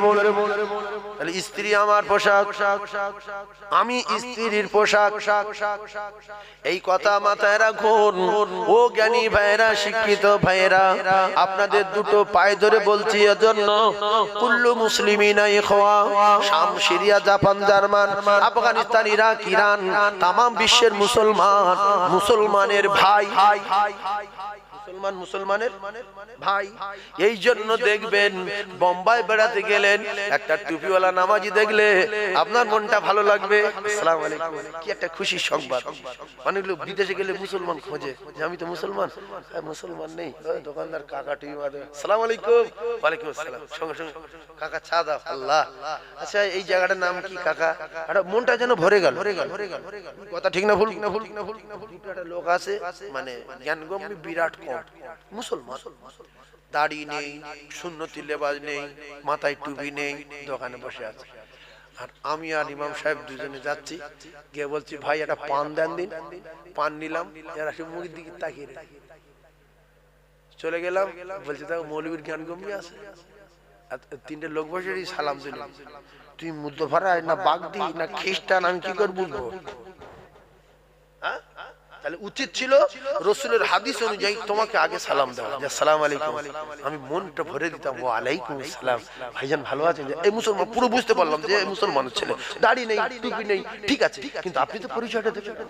তাহলে স্ত্রী আমার পোশাক, আমি স্ত্রীর পোশাক। এই কথা মাথায় রাখুন। ও জ্ঞানী ভাইরা, শিক্ষিত ভাইরা, আপনাদের দুটো পায়ে ধরে বলছি এজন্য, কুল্লু মুসলিমিনা ইখওয়া। শাম, Syria, Japan, German, Afghanistan, Iraq, Iran, তাম বিশ্বের মুসলমানের ভাই, মুসলমানের ভাই। এই জন্য দেখবেন বোম্বাই বেড়াতে গেলেন, একটা টুপিওয়ালা নামাজি দেখলে আপনার মনটা ভালো লাগবে। আসসালামু আলাইকুম, কি একটা খুশি সংবাদ। অনেক লোক বিদেশে গেলে মুসলমান খোঁজে, যে আমি তো মুসলমান, মুসলমান নেই, দোকানদার কাকা টুপি মারে, আসসালামু আলাইকুম, ওয়ালাইকুম আসসালাম, সঙ্গে সঙ্গে কাকা চা দাও, আল্লাহ, আচ্ছা এই জায়গাটার নাম কি কাকা? মনটা যেন ভরে গেল। কথা ঠিক না ভুল? একটা লোক আছে মানে জ্ঞানগম্যী বিরাট কম, মুসলমান, দাড়ি নেই, সুন্নতি লেবাস নেই, মাথায় টুপি নেই, দোকানে বসে আছে। আর আমি আর ইমাম সাহেব দুজনে যাচ্ছি, গিয়ে বলছি ভাই একটা পান দেন দিন। পান নিলাম, এরা সে মুখের দিকে তাকিয়ে চলে গেলাম। বলছি দেখো মৌলবীর জ্ঞানগম্যী আছে। তিনটে লোক বসে সালাম দিল। তুই মুদ্দফারা না বাগদি না খ্রিস্টান, আমি কি করে বুঝবো? তাহলে উচিত ছিল রাসূলের হাদিস অনুযায়ী তোমাকে আগে সালাম দেওয়া, যে আসসালামু আলাইকুম। আমি মনটা ভরে দিতাম, ওয়া আলাইকুম আসসালাম, ভাইজান ভালো আছেন? এই মুসলমান, পুরো বুঝতে পারলাম যে মুসলমানের ছেলে, দাড়ি নেই, টুপি নেই, ঠিক আছে, কিন্তু আপনি তো পরিচয়টা দেবেন।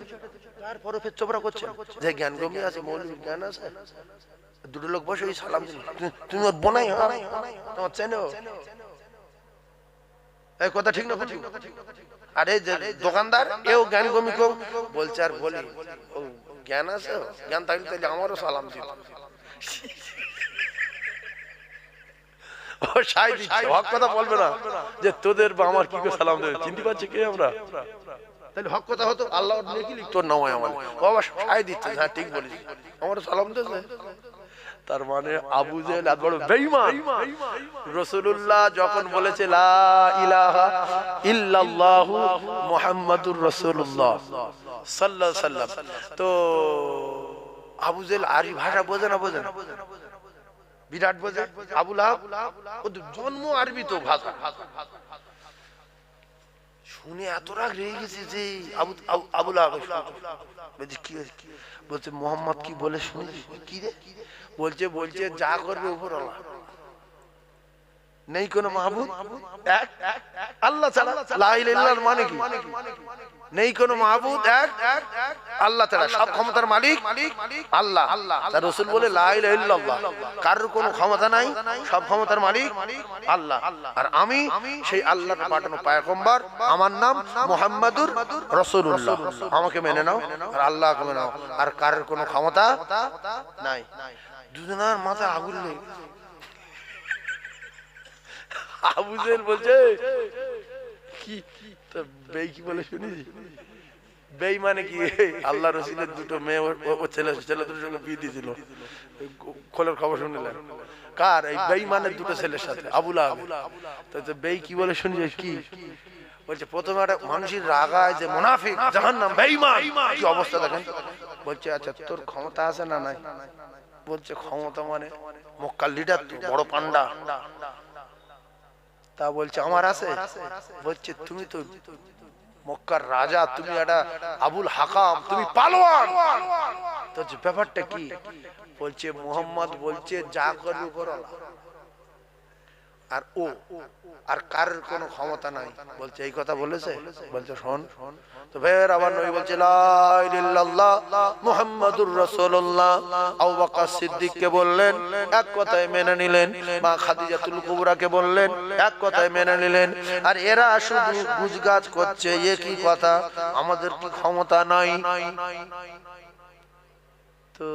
তারপরে ফের চোপড়া করছেন যে জ্ঞানগম্যী আছে, মৌলবীর জ্ঞান আছে। দুটো লোক বসে সালাম দিল, তুমি ওর বোনাই, তোমার চেনো? এই কথা ঠিক না? আরে দোকানদার এও জ্ঞান গমি কেউ বলছে, আর বলি ও জ্ঞান আছে, জ্ঞান থাকলে তাহলে আমারও সালাম দিত। ও সাই দিচ্ছে, হক কথা বলবে না যে তোদের বা আমার কি করে সালাম দেবে, চিনতে পারছে কে আমরা? তাহলে হক কথা হতো, আল্লাহ নেকি লিখ তোর নাম আমার, ও আবার সাই দিচ্ছে, হ্যাঁ ঠিক বলিস, আমারও সালাম দিয়েছে। তার মানে আবু জেহেল এত বড় বেঈমান। রাসূলুল্লাহ যখন বলেছে লা ইলাহা ইল্লাল্লাহু মুহাম্মাদুর রাসূলুল্লাহ সাল্লাল্লাহু আলাইহি সাল্লাম, তো আবু জেহেল আরবি ভাষা বোঝে না? বোঝে না, বিরাট বোঝে। আবু লাহাব ও তো জন্ম আরবি তো ভাষা, শুনে এত রাগ রেগে গেছে যে আবু লাহাব বলছে কি বলছে, মুহাম্মদ কি বলে শুনেছি? কি রে বলছে? বলছে যা করবে উপরওয়ালা, নেই কোনো মাহবুদ, এক আল্লাহ ছাড়া। লা ইলাহা ইল্লাল্লাহর মানে কি? নেই কোনো মাহবুদ, এক আল্লাহ ছাড়া, সব ক্ষমতার মালিক আল্লাহ। তার রাসূল বলে লা ইলাহা ইল্লাল্লাহ, কারোর কোনো ক্ষমতা নাই, সব ক্ষমতার মালিক আল্লাহ। আর আমি সেই আল্লাহর পাঠানো পয়গম্বর, আমার নাম মুহাম্মাদুর রাসূলুল্লাহ, আমাকে মেনে নাও আর আল্লাহকে মেনে নাও, আর কারোর কোনো ক্ষমতা নাই। দুজনের মাথায় আগুন নেই। আবু জেহেল বলছে কি বেঈ কি বলে শুনিস? বেঈ মানে কি? আল্লাহ রাসূলের দুটো মেয়ে ও ছেলেদের সঙ্গে বিয়ে দিয়েছিল, খোলের খবর শুনলেন। কার? এই বেঈমানের দুটো ছেলের সাথে, আবু লাহাব। তো বেঈ কি বলে শুনিস? কি বলছে? প্রথমে একটা মানুষের রাগায় যে মুনাফিক, জাহান্নাম, বেঈমান, কি অবস্থা দেখেন। বলছে আচ্ছা তোর ক্ষমতা আছে না নাই? বলছে ক্ষমতা মানে মক্কার লিডার, তো বড় পান্ডা। তা বলছে আমার আছে। বলছে তুমি তো মক্কার রাজা, তুমি একটা আবুল হাকাম, তুমি পালোয়ান, তো ব্যাপারটা কি? বলছে মুহাম্মদ বলছে যা করবে করো, আর ও আর কারোর কোনো ক্ষমতা নাই। বলছে এই কথা বলেছে? বলছে শোন। তো ফের আবার নবী বলছে লা ইলাহা ইল্লাল্লাহ মুহাম্মাদুর রাসূলুল্লাহ। আবু বকর সিদ্দিককে বললেন, এক কথায় মেনে নিলেন। মা খাদিজাতুল কুবরাকে বললেন, এক কথায় মেনে নিলেন। আর এরা শুধু গুজগাজ করছে, এ কি কথা, আমাদের কি ক্ষমতা নাই? তো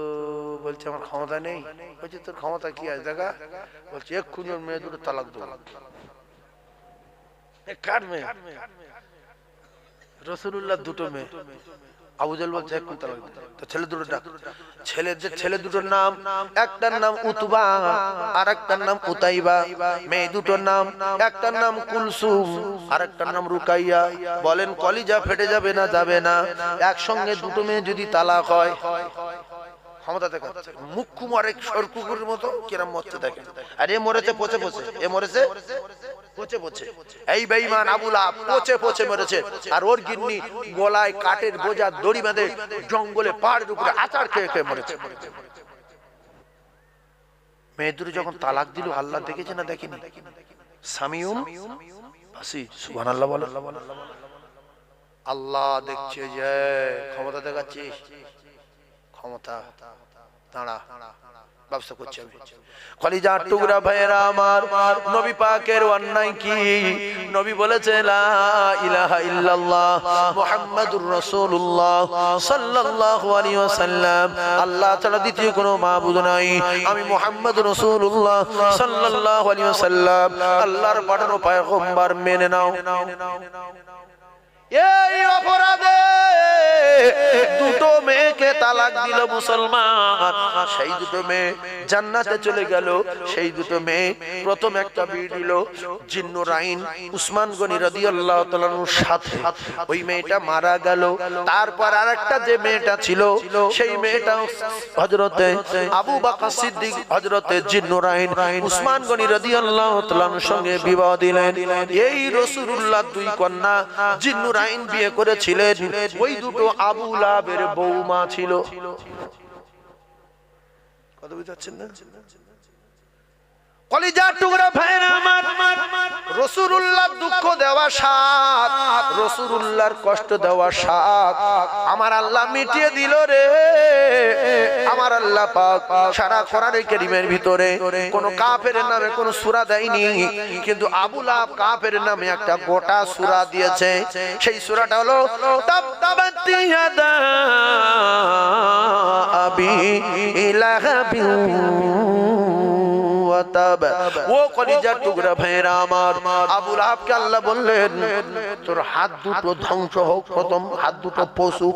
বলছে আমার ক্ষমতা নেই। বলছে তোর ক্ষমতা কি আছে দেখা? বলছে এক্ষুনি ওর মেয়ে দুটো তালাক দেবো। কার মেয়ে? রাসূলুল্লাহ দুটো মেয়ে। আবু জাহল বলছে এক্ষুনি তালাক দে। তো ছেলে দুটো ডাক। ছেলে দুটোর নাম, একটার নাম উতবা আর একটার নাম উতাইবা। মেয়ে দুটোর নাম, একটার নাম কুলসুম আর একটার নাম রুকাইয়া। বলেন কলিজা ফেটে যাবে না? যাবে না। একসঙ্গে দুটো মেয়ে যদি তালাক হয়, ক্ষমতা দেখাচ্ছে, মুখ কুমারে সরকুকুরের মতো কিরম মরতে দেখেন। আর এ মরেছে পচে পচে, এ মরেছে পচে পচে। এই বেঈমান আবু লাহাব পচে পচে মরেছে। আর ওর গিন্নি গলায় কাঠের বোঝা দড়ি বাঁধে জঙ্গলে পাহাড়ের উপরে আচার খেয়ে খেয়ে মরেছে। মেয়ে দুটো যখন তালাক দিল, আল্লাহ দেখেছে না দেখেনি? সামিউম বাসি, সুবহানাল্লাহ বলো। আল্লাহ দেখছে যে ক্ষমতা দেখাচ্ছিস, ক্ষমতা দাঁড়া, ব্যবস্থা করছে আমি। কলিজার টুকরা ভাইয়েরা আমার, নবী পাকের অন্যায় কি? নবী বলেছে লা ইলাহা ইল্লাল্লাহ মুহাম্মাদুর রাসূলুল্লাহ সাল্লাল্লাহু আলাইহি ওয়াসাল্লাম, আল্লাহ ছাড়া দ্বিতীয় কোনো মাবুদ নাই। আমি মুহাম্মাদুর রাসূলুল্লাহ সাল্লাল্লাহু আলাইহি ওয়াসাল্লাম আল্লাহর পাঠানো পয়গম্বর মেনে নাও। এই অপরাধে দুটো মেয়েকে তালাক দিল মুসলমান। সেই দুটো মেয়ে জান্নাতে চলে গেল। সেই দুটো মেয়ে, প্রথম একটা বিয়ে দিল জিন্নুরাইন উসমান গনি রাদিয়াল্লাহু তাআলা আনহুর সাথে, ওই মেয়েটা মারা গেল। তারপর আরেকটা যে মেয়েটা ছিল, সেই মেয়েটা হযরতে আবু বকর সিদ্দিক হযরতে জিন্নুরাইন উসমান গনি রাদিয়াল্লাহু তাআলা আনহুর সঙ্গে বিবাহ দিলেন। এই রাসূলুল্লাহ দুই কন্যা জিন্নুরাইন বিয়ে করেছিলেন। ওই দুটো আবু লাহাবের বৌমা ছিল। কথা বুঝতে পারছেন না? কলিজার টুকরা ভাইরা আমার, রাসূলুল্লাহ দুঃখ দেওয়া সাথ, রাসূলুল্লাহর কষ্ট দেওয়া সাথ আমার আল্লাহ মিটিয়ে দিল রে। আমার আল্লাহ পাক সারা কোরআনে কারীমের ভিতরে কোন কাফেরের নামে কোন সূরা দেয়নি, কিন্তু আবু লাহাব কাফেরের নামে একটা গোটা সূরা দিয়েছে। সেই সূরাটা হলো তাব্বাত ইয়াদা আবি লাহাবি। ও কলিজার টুকরা ভাইরা আমার, আবু লাহাবকে আল্লাহ বললেন তোর হাত দুটো ধ্বংস হোক, প্রথম হাত দুটো পশুক।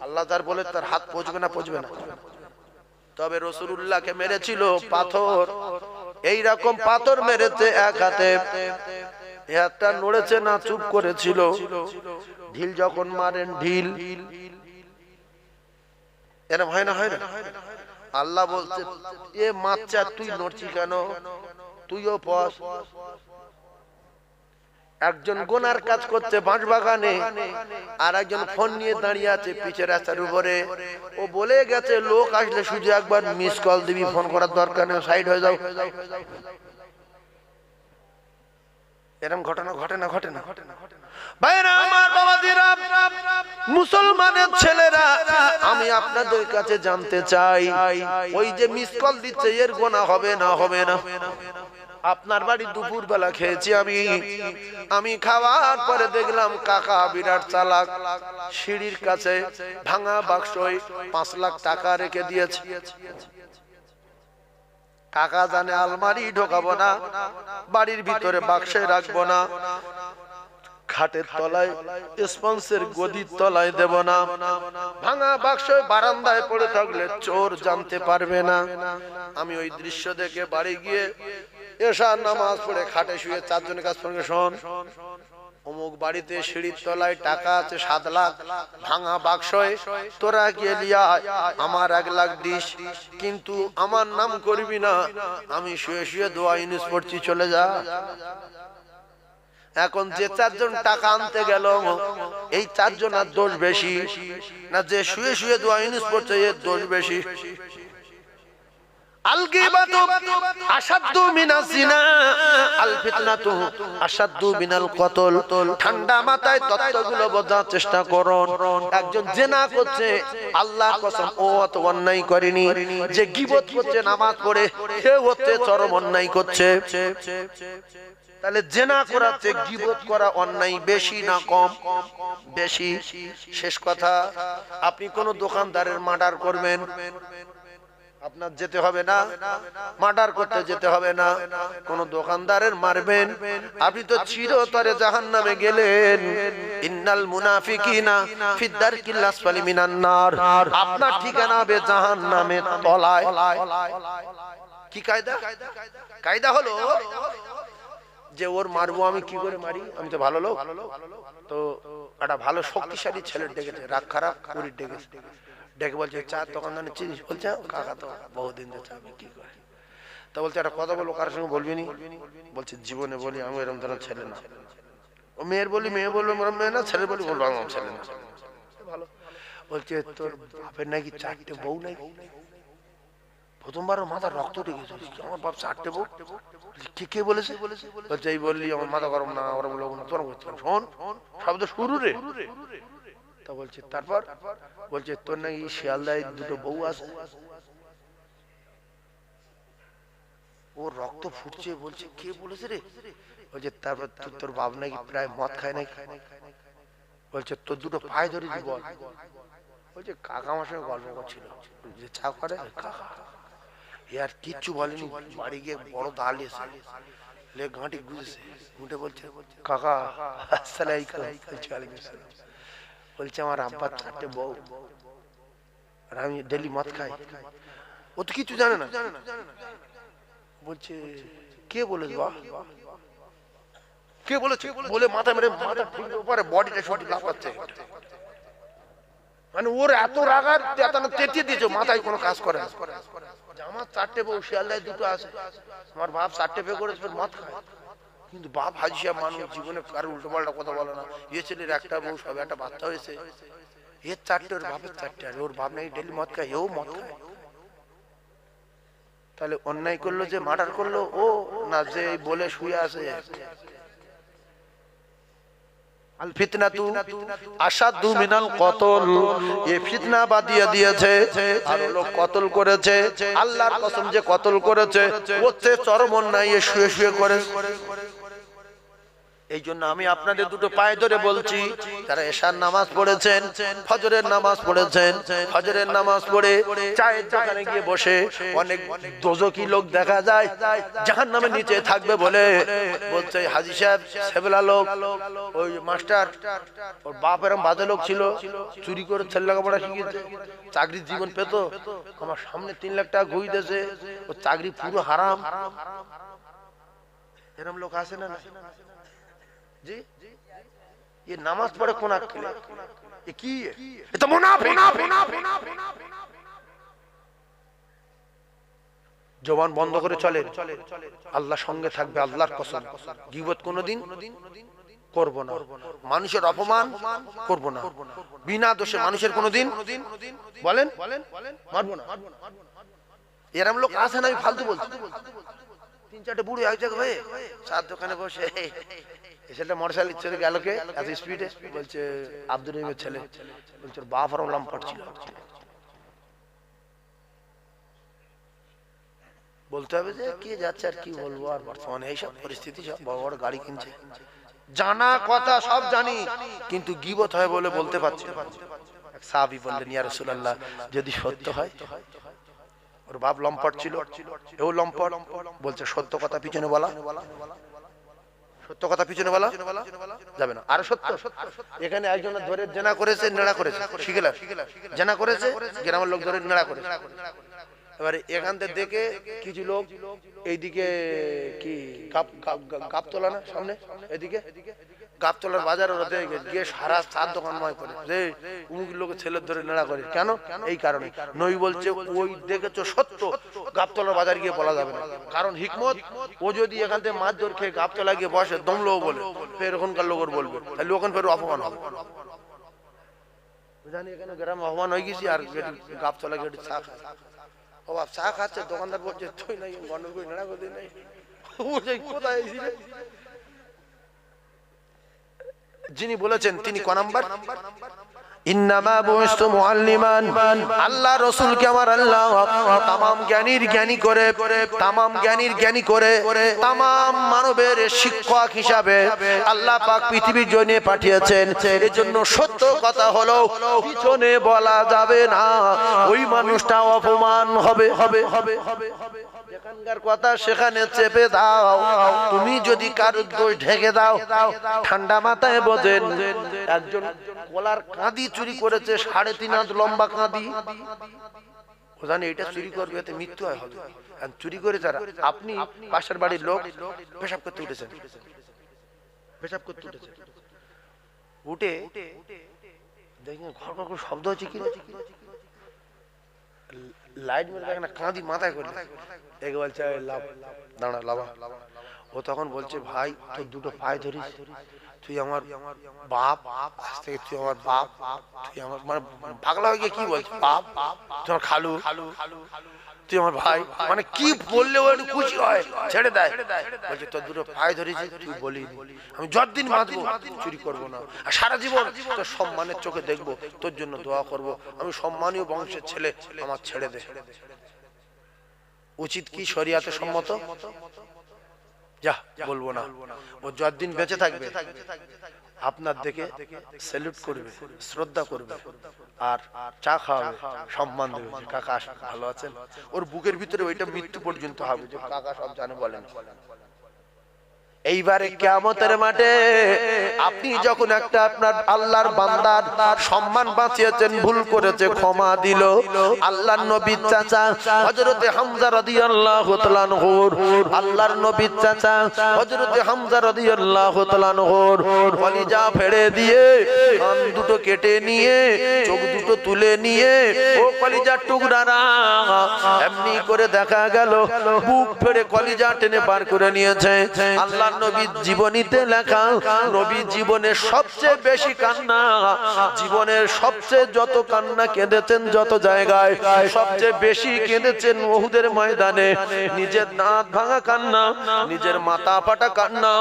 আল্লাহ তার বলে তার হাত পচবে না? পচবে না। তবে রাসূলুল্লাহকে মেরেছিল পাথর, এই রকম পাথর মেরেছে এক হাতে, এ হাতটা নড়েছে না, চুপ করেছিল। ঢিল যখন মারেন, ঢিল এরকম হয় না? হয় না? আল্লাহ বলছে এ মাচ্চা তুই নড়ছি কেন? তুইও পস। একজন গোনার কাজ করছে বাঁশ বাগানে, আর একজন ফোন নিয়ে দাঁড়িয়ে আছে পিছের রাস্তার উপরে। ও বলে গেছে লোক আসলে শুধু একবার মিস কল দিবি, ফোন করার দরকার নেই, সাইড হয়ে যাও। এরকম ঘটনা ঘটে না? ঘটে না? ভাইরা আমার, বাবাজিরা, মুসলমানের ছেলেরা, আমি আপনাদের কাছে জানতে চাই, ওই যে মিস কল দিচ্ছে এর গোনা হবে না? হবে না? আপনার বাড়ি দুপুর বেলা খেয়েছি আমি খাওয়ার পরে দেখলাম কাকা বিরাট চালাক, সিঁড়ির কাছে ভাঙা বাক্সয় 5 লাখ টাকা রেখে দিয়েছে। কাকা জানে আলমারি ঢোকাবো না, বাড়ির ভিতরে বাক্সে রাখবো না, খাটের তলায় স্পঞ্জের গদির তলায় দেব না, ভাঙা বাক্স বারান্দায় পড়ে থাকলে চোর জানতে পারবে না। আমি ওই দৃশ্য দেখে বাড়ি গিয়ে এশার নামাজ পড়ে খাটে শুয়ে 4 জনের কাছ থেকে শোন, অমুক বাড়িতে সিঁড়ির তলায় টাকা আছে 7 লাখ, ভাঙা বাক্সয়, তোরা গিয়ে লিয়া আমার 1 লাখ দিস, কিন্তু আমার নাম করবি না। আমি শুয়ে শুয়ে দোয়া ইউনুস পড়ছি, চলে যা। এখন যে চারজন টাকা আনতে গেল এই চারজন আর দোষ বেশি না যে শুয়ে শুয়ে দোয়া ইউনুস পড়ছে এর দোষ বেশি? আল গীবাতু আশাদ্দু মিনাজ জিনা আল ফিতনাতু আশাদ্দু মিনাল কতল। ঠান্ডা মাথায় তত্ত্বগুলো বোঝার চেষ্টা করুন। একজন জিনা করছে, আল্লাহর কসম ও অত অন্যায় করেনি। যে গীবত করছে নামাজ পড়ে সে হচ্ছে চরম অন্যায় করছে। তাহলে জিনা করাচ্ছে গীবত করা অন্যায় বেশি না কম? বেশি। শেষ কথা, আপনি কোন দোকানদারের মার্ডার করবেন, আপনার যেতে হবে না, মার্ডার করতে যেতে হবে না। কোন দোকানদারের মারবেন, আপনি তো চিরতরে জাহান্নামে গেলেন। ইন্নাল মুনাফিকিনা ফিদ দারকিল আসফালি মিনান নার। আপনার ঠিকানা হবে জাহান্নামের তলায়। কি কায়দা? কায়দা হলো যে ওর মারবো আমি, কি করে মারি? আমি তো ভালো লোক। তো একটা ভালো শক্তিশালী ছেলের ডেকেছে, রাগ খারাপ করি ডেকেছে, ডেকে বলছে চা দোকানদার চিনিস? বলছে কাকা তো বহুদিন যাচ্ছে, আমি কি করে? তা বলছে একটা কথা বলবো, কারোর সঙ্গে বলবি নি? বলছে জীবনে বলি আমি এরকম ধরনের ছেলে না। ও মেয়ের বলি মেয়ে বলবে মেয়ে না, ছেলে বলি বলবো আমার ছেলে না। ভালো। বলছে তোর বাপের নাকি 4টে বউ নাকি? প্রথমবার মাথা রক্ত উঠে গেছে, আমার বাপ 4টে বউ? কে বলেছে? বলছে এই বললি আমার মাথা গরম না, ওরা বলবো না, তোর বলছিলাম শোন শব্দ শুরু রে। তা বলছে তারপর? বলছে তোর নাকি শিয়ালদায় 2টো বউ আছে। ও রক্ত ফুটছে, বলছে কে বলেছে রে? বলছে তারপর তোর বাপ নাকি প্রায় মদ খায় নাকি? বলছে তোর 2টো পায়ে ধরে দি বল। বলছে কাকা আমার সঙ্গে গল্প করছিল, যে চা করে কাকা। আর কিচ্ছু বলেনি, বাড়ি গিয়ে বড় দাঁড়িয়েছে, লে ঘাঁটি গুজেছে, উঠে বলছে কাকা আসসালামু আলাইকুম। বলছে আমার আব্বার 4টে বউ আর আমি ডেলি মদ খাই। ও তো কিছু জানে না। বলছে কে বলেছে? কে বলেছে? বলে মাথা মেরে মাথা ঠিক উপরে বডিটা সব লাফাচ্ছে। মানে ওর এত রাগার তেতিয়ে দিয়েছে, মাথায় কোনো কাজ করে না। আমার 4টে বউ, শিয়ালদায় 2টো আছে, আমার বাপ 4টে বিয়ে করেছে, মদ খায়। কিন্তু বাপ হাজি সাহেব মানুষ, জীবনে কারো উল্টো পাল্টা কথা বলে না। এ ছেলের একটা বউ, সব একটা বাচ্চা হয়েছে, এর 4টে, ওর বাপের 4টে। আর ওর বাপ নাকি ডেলি মদ খায়, এও মদ খায়। তাহলে অন্যায় করলো যে মার্ডার করলো ও, না যে বলে শুয়ে আছে? আল ফিতনাতু আশাদ্দু মিনাল কতল। এই ফিতনা বাদিয়ে দিয়েছে, আর লোক কতল করেছে। আল্লাহর কসম যে কতল করেছে হচ্ছে চরম অন্যায়, শুয়ে শুয়ে করে। এই জন্য আমি আপনাদের 2টো পায়ে ধরে বলছি, যারা এশার নামাজ পড়েছেন, ফজরের নামাজ পড়েছেন, ফজরের নামাজ পড়ে চায়ের দোকানে গিয়ে বসে অনেক দোজকি লোক দেখা যায় জাহান্নামের নিচে থাকবে বলে বলছে হাজী সাহেব সেবেলা লোক, ওই মাস্টার, ওর বাপ এরকম বাজে লোক ছিল, চুরি করে ছেলে লেখাপড়া শিখিয়েছে, চাকরির জীবন পেত, আমার সামনে 3 লাখ টাকা ঘুষ দিয়েছে, ও চাকরি পুরো হারাম। এরকম লোক আছে না? जी ये नमाज पढ़े कोन अक्ले ये की है? ये तो मुनाफिक। জবান বন্ধ করে চলে, আল্লাহর সঙ্গে থাকবে, আল্লাহর কসম গীবত কোনদিন করব না, মানুষের অপমান করব না, বিনা দোষে মানুষের কোনদিন বলেন মারব না। এরকম লোক আছে না? আমি ফালতু বলছি। 3-4টে বুড়ো এক জায়গায় হয়ে চার দোকানে বসে, ছেলেটা মোটরসাইকেল চলে গেল, কে এত স্পিডে? বলছে আব্দুল রহিমের ছেলে। বলছে বাপ আর লম্পট ছিল। বলতে হবে যে কে যাচ্ছে আর কি বলবো। আর বর্তমানে এইসব পরিস্থিতি, সব বড় বড় গাড়ি কিনছে, জানা কথা সব জানি, কিন্তু গীবত হয় বলে বলতে পারছে না। এক সাহাবী বললেন ইয়া রাসূলুল্লাহ, যদি সত্য হয়, ওর বাপ লম্পট ছিল, এও লম্পট, বলছে সত্য কথা পিছনে বলা, সত্য কথা পিছনে বলা যাবে না। আর সত্য, এখানে একজন ধরে জেনা করেছে, নেড়া করেছে, শিখেলা জেনা করেছে, গ্রামের লোক ধরে নেড়া করেছে। এবারে এখান থেকে দেখে কিছু লোক এইদিকে কি কাপ তোলা না সামনে, এদিকে গাবতলার বাজারে ওরা গিয়ে সারা 4 দোকানময় করে যে অমুক লোকের ছেলের ধরে নেড়া করে কেন? এই কারণে নবী বলছে ওই দেখেছো সত্য গাবতলার বাজার গিয়ে বলা যাবে না, কারণ হিকমত ও যদি এখান থেকে মাছ ধর খেয়ে গাবতলা গিয়ে বসে দমলো বলে ফের ওখানকার লোকের বলবে, তাহলে ওখানে ফের অপমান হবে। জানি এখানে গ্রামে অপমান হয়ে গেছি আর গাবতলা গিয়ে চা খায়, ও বাপ চা খাচ্ছে, দোকানদার বলছে তুই নাই গন্ডল করে নেড়া করে নাই, কোথায় যিনি বলেছেন তিনি ক নাম্বার? ইন্নামা বুইস্তু মুআল্লিমান, আল্লাহ রাসূলকে আমার আল্লাহ तमाम জ্ঞানীর জ্ঞানী করে, तमाम জ্ঞানীর জ্ঞানী করে, तमाम মানবের শিক্ষক হিসাবে আল্লাহ পাক পৃথিবীর জন্য পাঠিয়েছেন। এজন্য সত্য কথা হলো পিছনে বলা যাবে না, ওই মানুষটা অপমান হবে হবে হবে হবে। যেখানকার কথা সেখানে চেপে দাও। তুমি যদি কারোর দোষ ঢেকে দাও, ঠান্ডা মাথায় বোঝেন একজন কলার কাঁদি চুরি করেছে, 3.5 হাত লম্বা কাঁদি, ও জানে এটা চুরি করবে এতে মৃত্যু হয় হবে। আর চুরি করে যারা, আপনি পাশের বাড়ির লোক পেশাব করতে উঠেছেন, পেশাব করতে উঠেছেন, উঠে দেখেন ঘর ঘর করে শব্দ হচ্ছে, কি লাইট মেরে দেখেন কাঁদি মাথায় করে, দেখে বলছে লাভ দাঁড়া লাভা। ও তখন বলছে ভাই তোর দুটো পায়ে ধরিস, তুই আমার বাপ, আজ থেকে তুই আমার বাপ, তুই আমার মানে পাগলা হয়ে গিয়ে কি বলছিস বাপ, তুই আমার খালু, তুই আমার ভাই, মানে কি বললে ও একটু খুশি হয়, ছেড়ে দেয়। বলছে তোর দুটো পায়ে ধরেছি, তুই বলি আমি যতদিন বাঁচবো চুরি করবো না, আর সারা জীবন তোর সম্মানের চোখে দেখবো, তোর জন্য দোয়া করবো, আমি সম্মানীয় বংশের ছেলে, আমার ছেড়ে দে। উচিত কি শরিয়াতে সম্মত? যা বলবো না, ও যতদিন বেঁচে থাকবে আপনার দেখে স্যালুট করবে, শ্রদ্ধা করবে, আর চা খাওয়াবে, সম্মান দেবে, কাকা ভালো আছেন। ওর বুকের ভিতরে ওইটা মৃত্যু পর্যন্ত হবে যে কাকা সব জানে বলেন। এইবারে কিয়ামতের মাঠে আপনি যখন একটা আপনার আল্লাহর বান্দার সম্মান বাঁচিয়েছেন, ভুল করেছে, ক্ষমা দিল আল্লাহর নবীর চাচা হযরতে হামজা রাদিয়াল্লাহু তাআলা আনহুর, আল্লাহর নবীর চাচা হযরতে হামজা রাদিয়াল্লাহু তাআলা আনহুর কলিজা ফেড়ে দিয়ে, কান দুটো কেটে নিয়ে, চোখ দুটো তুলে নিয়ে, ও কলিজার টুকরারা এমনি করে দেখা গেল বুক ফেড়ে কলিজা টেনে পার করে নিয়েছে। আল্লাহ নবীর জীবনীতে লেখা, নবী জীবনের সবচেয়ে বেশি কান্না, জীবনের সবচেয়ে যত কান্না কেঁদেছেন, যত জায়গায় সবচেয়ে বেশি কেঁদেছেন উহুদের ময়দানে। নিজের দাঁত ভাঙা কান্না, নিজের মাথা ফাটা কান্না,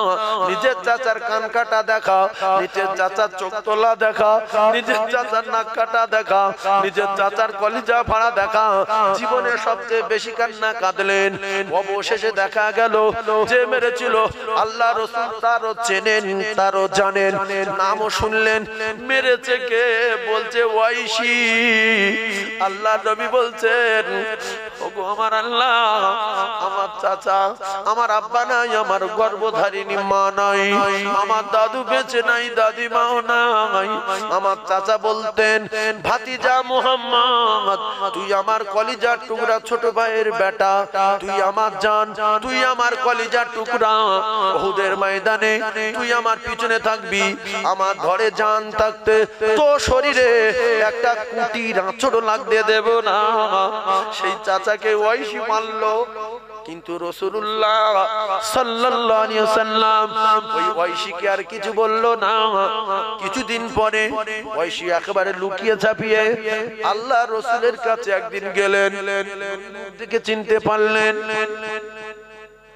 নিজের চাচার কান কাটা দেখা, নিজের চাচার চোখ তোলা দেখা, নিজের চাচার নাক কাটা দেখা, নিজের চাচার কলিজা ফাড়া দেখা, জীবনের সবচেয়ে বেশি কান্না কাঁদলেন। অবশেষে দেখা গেল যে মেরেছিল আল্লাহ রাসূল তারও চেনেন, তারও জানেন, নামও শুনলেন। মেরেছে কে? বলছে ওয়াইশি। আল্লাহ নবী বলছেন ওগো আমার আল্লাহ, আমার চাচা, আমার আব্বা নাই, আমার গর্ভধারিণী মা নাই, আমার দাদু বেঁচে নাই, দাদিমাও নাই। আমার চাচা বলতেন ভাতিজা মুহাম্মদ, তুই আমার কলিজার টুকরা, ছোট ভাইয়ের বেটা, তুই আমার জান, তুই আমার কলিজার টুকরা। উহুদের ময়দানে তুই আমার পিছনে থাকবি, আমার ঘরে জান থাকতে তো শরীরে একটা কুটির আঁচড়ও লাগতে দেব না। সেই চাচাকে ওয়াইশি মারলো, কিন্তু রাসূলুল্লাহ সাল্লাল্লাহু আলাইহি ওয়াসাল্লাম ওই ওয়াইশিকে আর কিছু বললো না। কিছুদিন পরে ওয়াইশি একেবারে লুকিয়ে ছাপিয়ে আল্লাহ রাসূলের কাছে একদিন গেলেন, দেখে চিনতে পারলেন।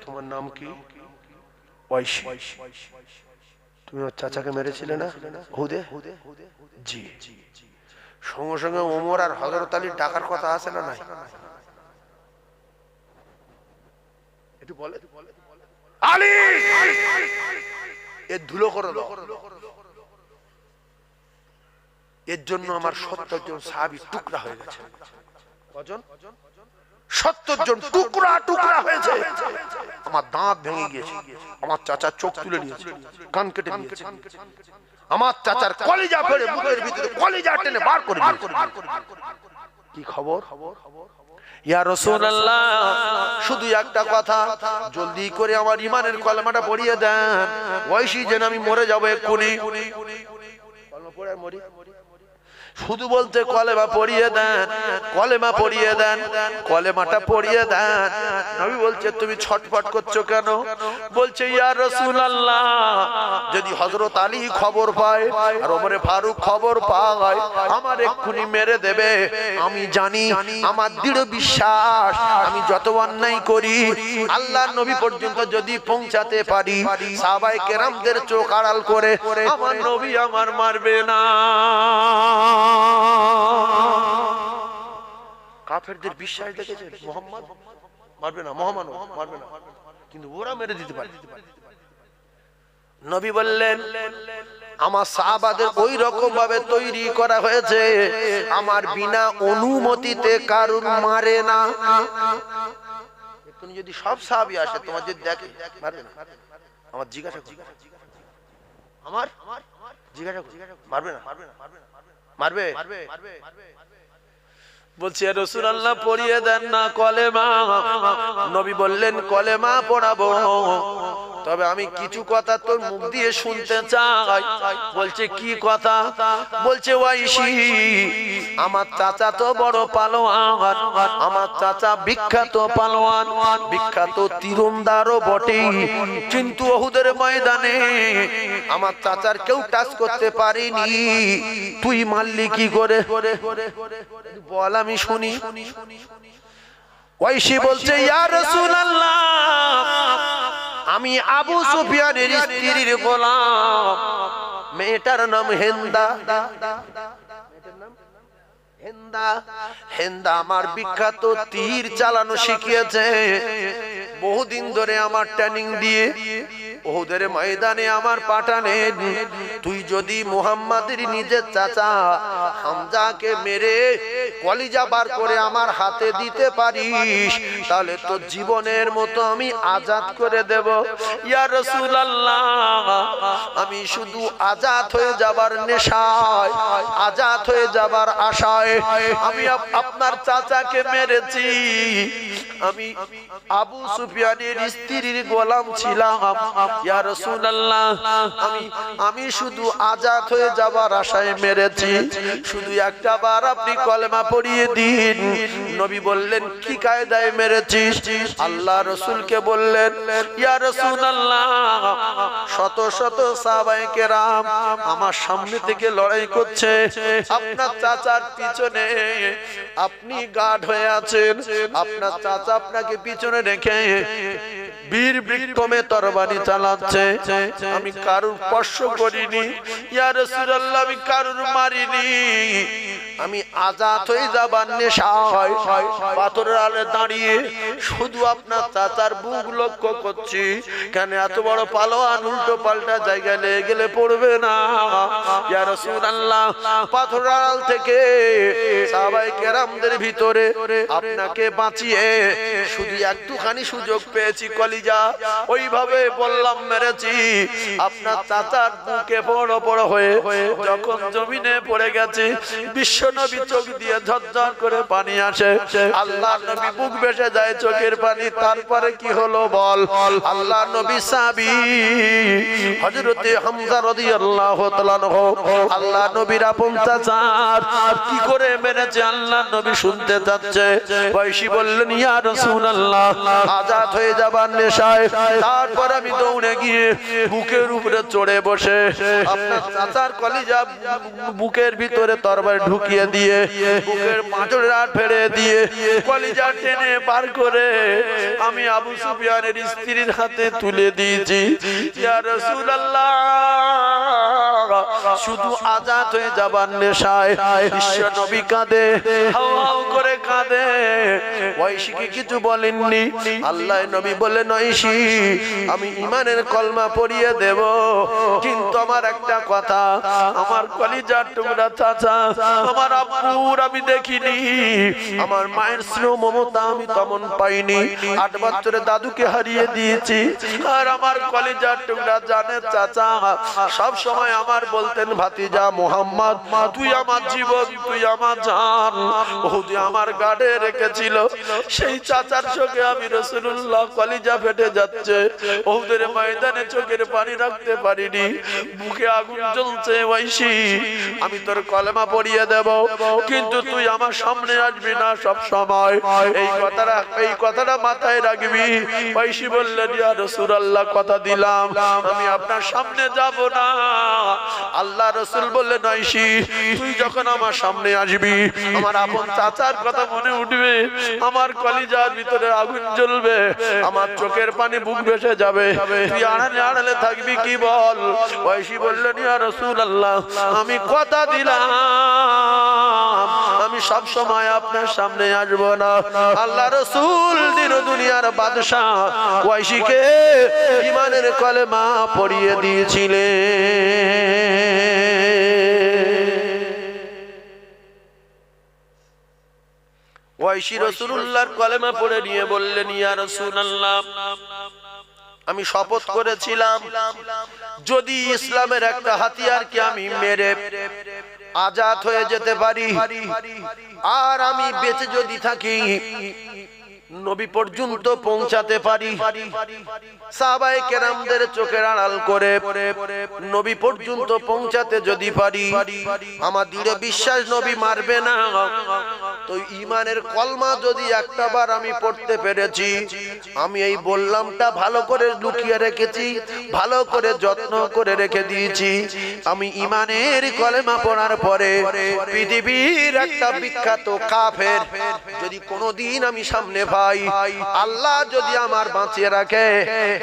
তোমার নাম কি? ওয়াইশি। তুমি ওর চাচাকে মেরেছিলে না উহুদে? জি। সঙ্গে সঙ্গে ওমর আর হযরত আলীর ডাকার কথা আছে না নাই? একটু বলে আলী এর ধুলো করে দাও। এর জন্য আমার 70 জন সাহাবী টুকরা হয়ে গেছে। কজন? 70 জন টুকরা টুকরা হয়েছে। আমার দাঁত ভেঙে গিয়েছে, আমার চাচার চোখ তুলে নিয়েছে, কান কেটে নিয়েছে, আমার চাচার কলিজা ফেড়ে মুখের ভিতরে কলিজা টেনে বার করে দিয়েছে। কি খবর? ইয়া রাসূলুল্লাহ, শুধু একটা কথা, জলদি করে আমার ঈমানের কলেমাটা পড়িয়ে দেন, ওইসি যেন আমি মরে যাব এক্ষুনি। কলেমা পড়ে মরি, শুধু বলতে কলেমা পড়িয়ে দেন, কলেমা পড়িয়ে দেন, কলেমাটা পড়িয়ে দেন। নবী বলছে তুমি ছটফট করছো কেন? বলছে ইয়া রাসূলুল্লাহ, যদি হযরত আলী খবর পায় আর ওমরে ফারুক খবর পায়, আমার এক্ষুনি মেরে দেবে। আমি জানি, আমার দৃঢ় বিশ্বাস, আমি যত অন্যায় করি আল্লাহর নবী পর্যন্ত যদি পৌঁছাতে পারি, সাহাবায়ে কেরামদের চোখ আড়াল করে আমার নবী আমার মারবে না। কাফেরদের বিশ্বাস দেখেছে, মুহাম্মদ মারবে না, মুহাম্মদ মারবে না, কিন্তু ওরা মেরে দিতে পারে। নবী বললেন আমার সাহাবাদের ওই রকম ভাবে তৈরি করা হয়েছে, আমার বিনা অনুমতিতে কারুর মারে না। তুমি যদি সব সাহাবী আসে, তোমার যদি দেখে মারবে না, আমার জিজ্ঞাসা করো, আমার জিজ্ঞাসা করো, মারবে না, মারবে? বলছে রাসূলুল্লাহ পড়িয়ে দেন না কলেমা। নবী বললেন কলেমা পড়াবো, তবে আমি কিছু কথা তোর মুখ দিয়ে শুনতে চাই। বলছে কি কথা? বলছে ওয়াইশি, আমার চাচা তো বড় পালোয়ান, আমার চাচা বিখ্যাত পালোয়ান, বিখ্যাত তীরন্দারও বটে, কিন্তু উহুদের ময়দানে আমার চাচার কেউ টাচ করতে পারেনি, তুই মারলি কি করে? বল আমি শুনি। ওয়াইশি বলছে ইয়া রাসূলুল্লাহ, আমি আবু সুফিয়ানের স্ত্রীর গোলাম, মেয়েটার নাম হেন্দা। হেন্দা আমার বিখ্যাত তীর চালানো শিখিয়েছে, বহুদিন ধরে আমার ট্রেনিং দিয়ে উহুদের ময়দানে আমার পাঠানেন। তুই যদি মুহাম্মাদের নিজের চাচা হামজাকে মেরে কলিজা বার করে আমার হাতে দিতে পারিস, তাহলে তো জীবনের মতো আমি আজাদ করে দেব। ইয়া রাসূলুল্লাহ, আমি শুধু আজাদ হয়ে যাবার নেশায়, আজাদ হয়ে যাবার আশায় আমি আপনার চাচাকে মেরেছি। আমি আবু সুফিয়ানের স্ত্রীর গোলাম ছিলাম। ইয়া রাসূলুল্লাহ, আমি শুধু আজাদ হয়ে যাবার আশায় মেরেছি, শুধু একটা বার আপনি কলেমা পড়িয়ে দিন। নবী বললেন কি কায়দায় মেরেছিস? আল্লাহ রাসূলকে বললেন ইয়া রাসূলুল্লাহ, শত শত সাহাবায়ে কেরাম আমার সামনে থেকে লড়াই করছে, আপনার চাচার পিছনে আপনি গার্ড হয়ে আছেন, আপনার চাচা আপনাকে পিছনে রেখে বীর বিক্রমে তরবারি চালাচ্ছে, আমি কারুর স্পর্শ করিনি। ইয়া রাসূলুল্লাহ, আমি কারুর মারিনি, আমি আজাদ হয়ে যাবার নেশায় পাথরের আড়ে দাঁড়িয়ে শুধু আপনার চাচার বুক লক্ষ্য করছি। কেন এত বড় পালোয়ান উল্টো পাল্টা জায়গায় লেগে গেলে পড়বে না? ইয়া রাসূলুল্লাহ, পাথরের আড়াল থেকে সাহাবায়ে কেরামদের ভিতরে আপনাকে বাঁচিয়ে শুধু একটুখানি সুযোগ পেয়েছি, কলিজা ওইভাবে বললাম মেরেছি। আপনার চাচার বুকে বড় বড় হয়ে যখন জমিনে পড়ে গেছে, বিশ্ব নবী চোখ দিয়ে ঝরঝর করে পানি আসে, আল্লাহ নবী বুক ভেসে যায় চোখের পানি। তারপরে কি হলো বল? আল্লাহ নবী সাহাবী হযরতে হামজা রাদিয়াল্লাহু তাআলা আনহু, আল্লাহ নবীর আপন চাচা কি করে মেরেছে আল্লাহ নবী শুনতে যাচ্ছে। ওয়াইশি বললেন ইয়া রাসূলুল্লাহ, আজাদ হয়ে যাবার নেশায় তারপর আমি দৌড়ে গিয়ে বুকের উপরে চড়ে বসে আপনার চাচার কলিজা বুকের ভিতরে তরবারি ঢুকিয়ে দিয়ে বুকের পাঁজরে ফেড়ে দিয়ে কলিজা টেনে বার করে আমি আবু সুফিয়ানের স্ত্রীর হাতে তুলে দিয়েছি। ইয়া রাসূলুল্লাহ, শুধু আজাদ হয়ে যাবার নেশায় বিশ্ব নবী কাঁদে, হাউ হাউ করে কাঁদে। ওয়াইশিকে কিছু বলেননি। আল্লাহ নবী বলেন ওয়াইশি, আমি ঈমানের কলমা পড়িয়ে দেব, কিন্তু আমার একটা কথা, আমার কলিজার টুকরা চাচা, আমার আব্বুর আমি দেখিনি, আমার মায়ের স্নেহ মমতা আমি তেমন পাইনি, 8 বছরে দাদুকে হারিয়ে দিয়েছি। আর আমার কলিজার টুকরা জানে চাচা সব সময় আমার বলতে বলতেন ভাতিজা মুহাম্মদ, তুই আমার জীবন, তুই আমার জান। ওহুদে আমার গাড়ে রেখেছিল, সেই চাচার চোখে আমি রাসূলুল্লাহ কলিজা ফেটে যাচ্ছে। ওহুদের ময়দানে চোখের পানি রাখতে পারিনি, বুকে আগুন জ্বলছে। ওয়াইশি, আমি তোর কলেমা পড়িয়ে দেব, কিন্তু তুই আমার সামনে আসবি না সব সময়। এই কথাটা মাথায় রাখবি। ওয়াইশি বললেন, ইয়া রাসূলুল্লাহ, কথা দিলাম আমি আপনার সামনে যাব না। আল্লাহ রাসূল বললেন, ওয়াইশি, তুই যখন আমার সামনে আসবি, আমার আপন চাচার কথা মনে উঠবে, আমার কলিজার ভিতরে আগুন জ্বলবে, আমার চোখের পানি বুক ভেসে যাবে। তুই আড়ালে আড়ালে থাকবি কি বল? ওয়াইশি বললেন, ইয়া রাসূলুল্লাহ, আমি কথা দিলাম আমি সব সময় আপনার সামনে আসবো না। আল্লাহ রাসূল দিন দুনিয়ার বাদশা ওয়াইশিকে ঈমানের কলেমা পড়িয়ে দিয়েছিলেন। ওয়াইশি রাসূলুল্লাহর কলেমা পড়ে নিয়ে বললেন, ইয়া রাসূলুল্লাহ, আমি শপথ করেছিলাম যদি ইসলামের একটা হাতিয়ারকে আমি মেরে আজাদ হয়ে যেতে পারি, আর আমি বেঁচে যদি থাকি নবী পর্যন্ত পৌঁছাতে পারি, সাহাবায়ে কেরামদের চোখের আড়াল করে নবী পর্যন্ত পৌঁছাতে যদি পারি, আমার দৃঢ় বিশ্বাস নবী মারবে না। তো ঈমানের কলমা যদি একটাবার আমি পড়তে পেরেছি, আমি এই বললামটা ভালো করে লুকিয়ে রেখেছি, ভালো করে যত্ন করে রেখে দিয়েছি। আমি ঈমানের কলেমা পড়ার পরে পৃথিবীর একটা বিখ্যাত কাফের যদি কোনোদিন আমি সামনে পাই, আল্লাহ যদি আমার বাঁচিয়ে রাখে,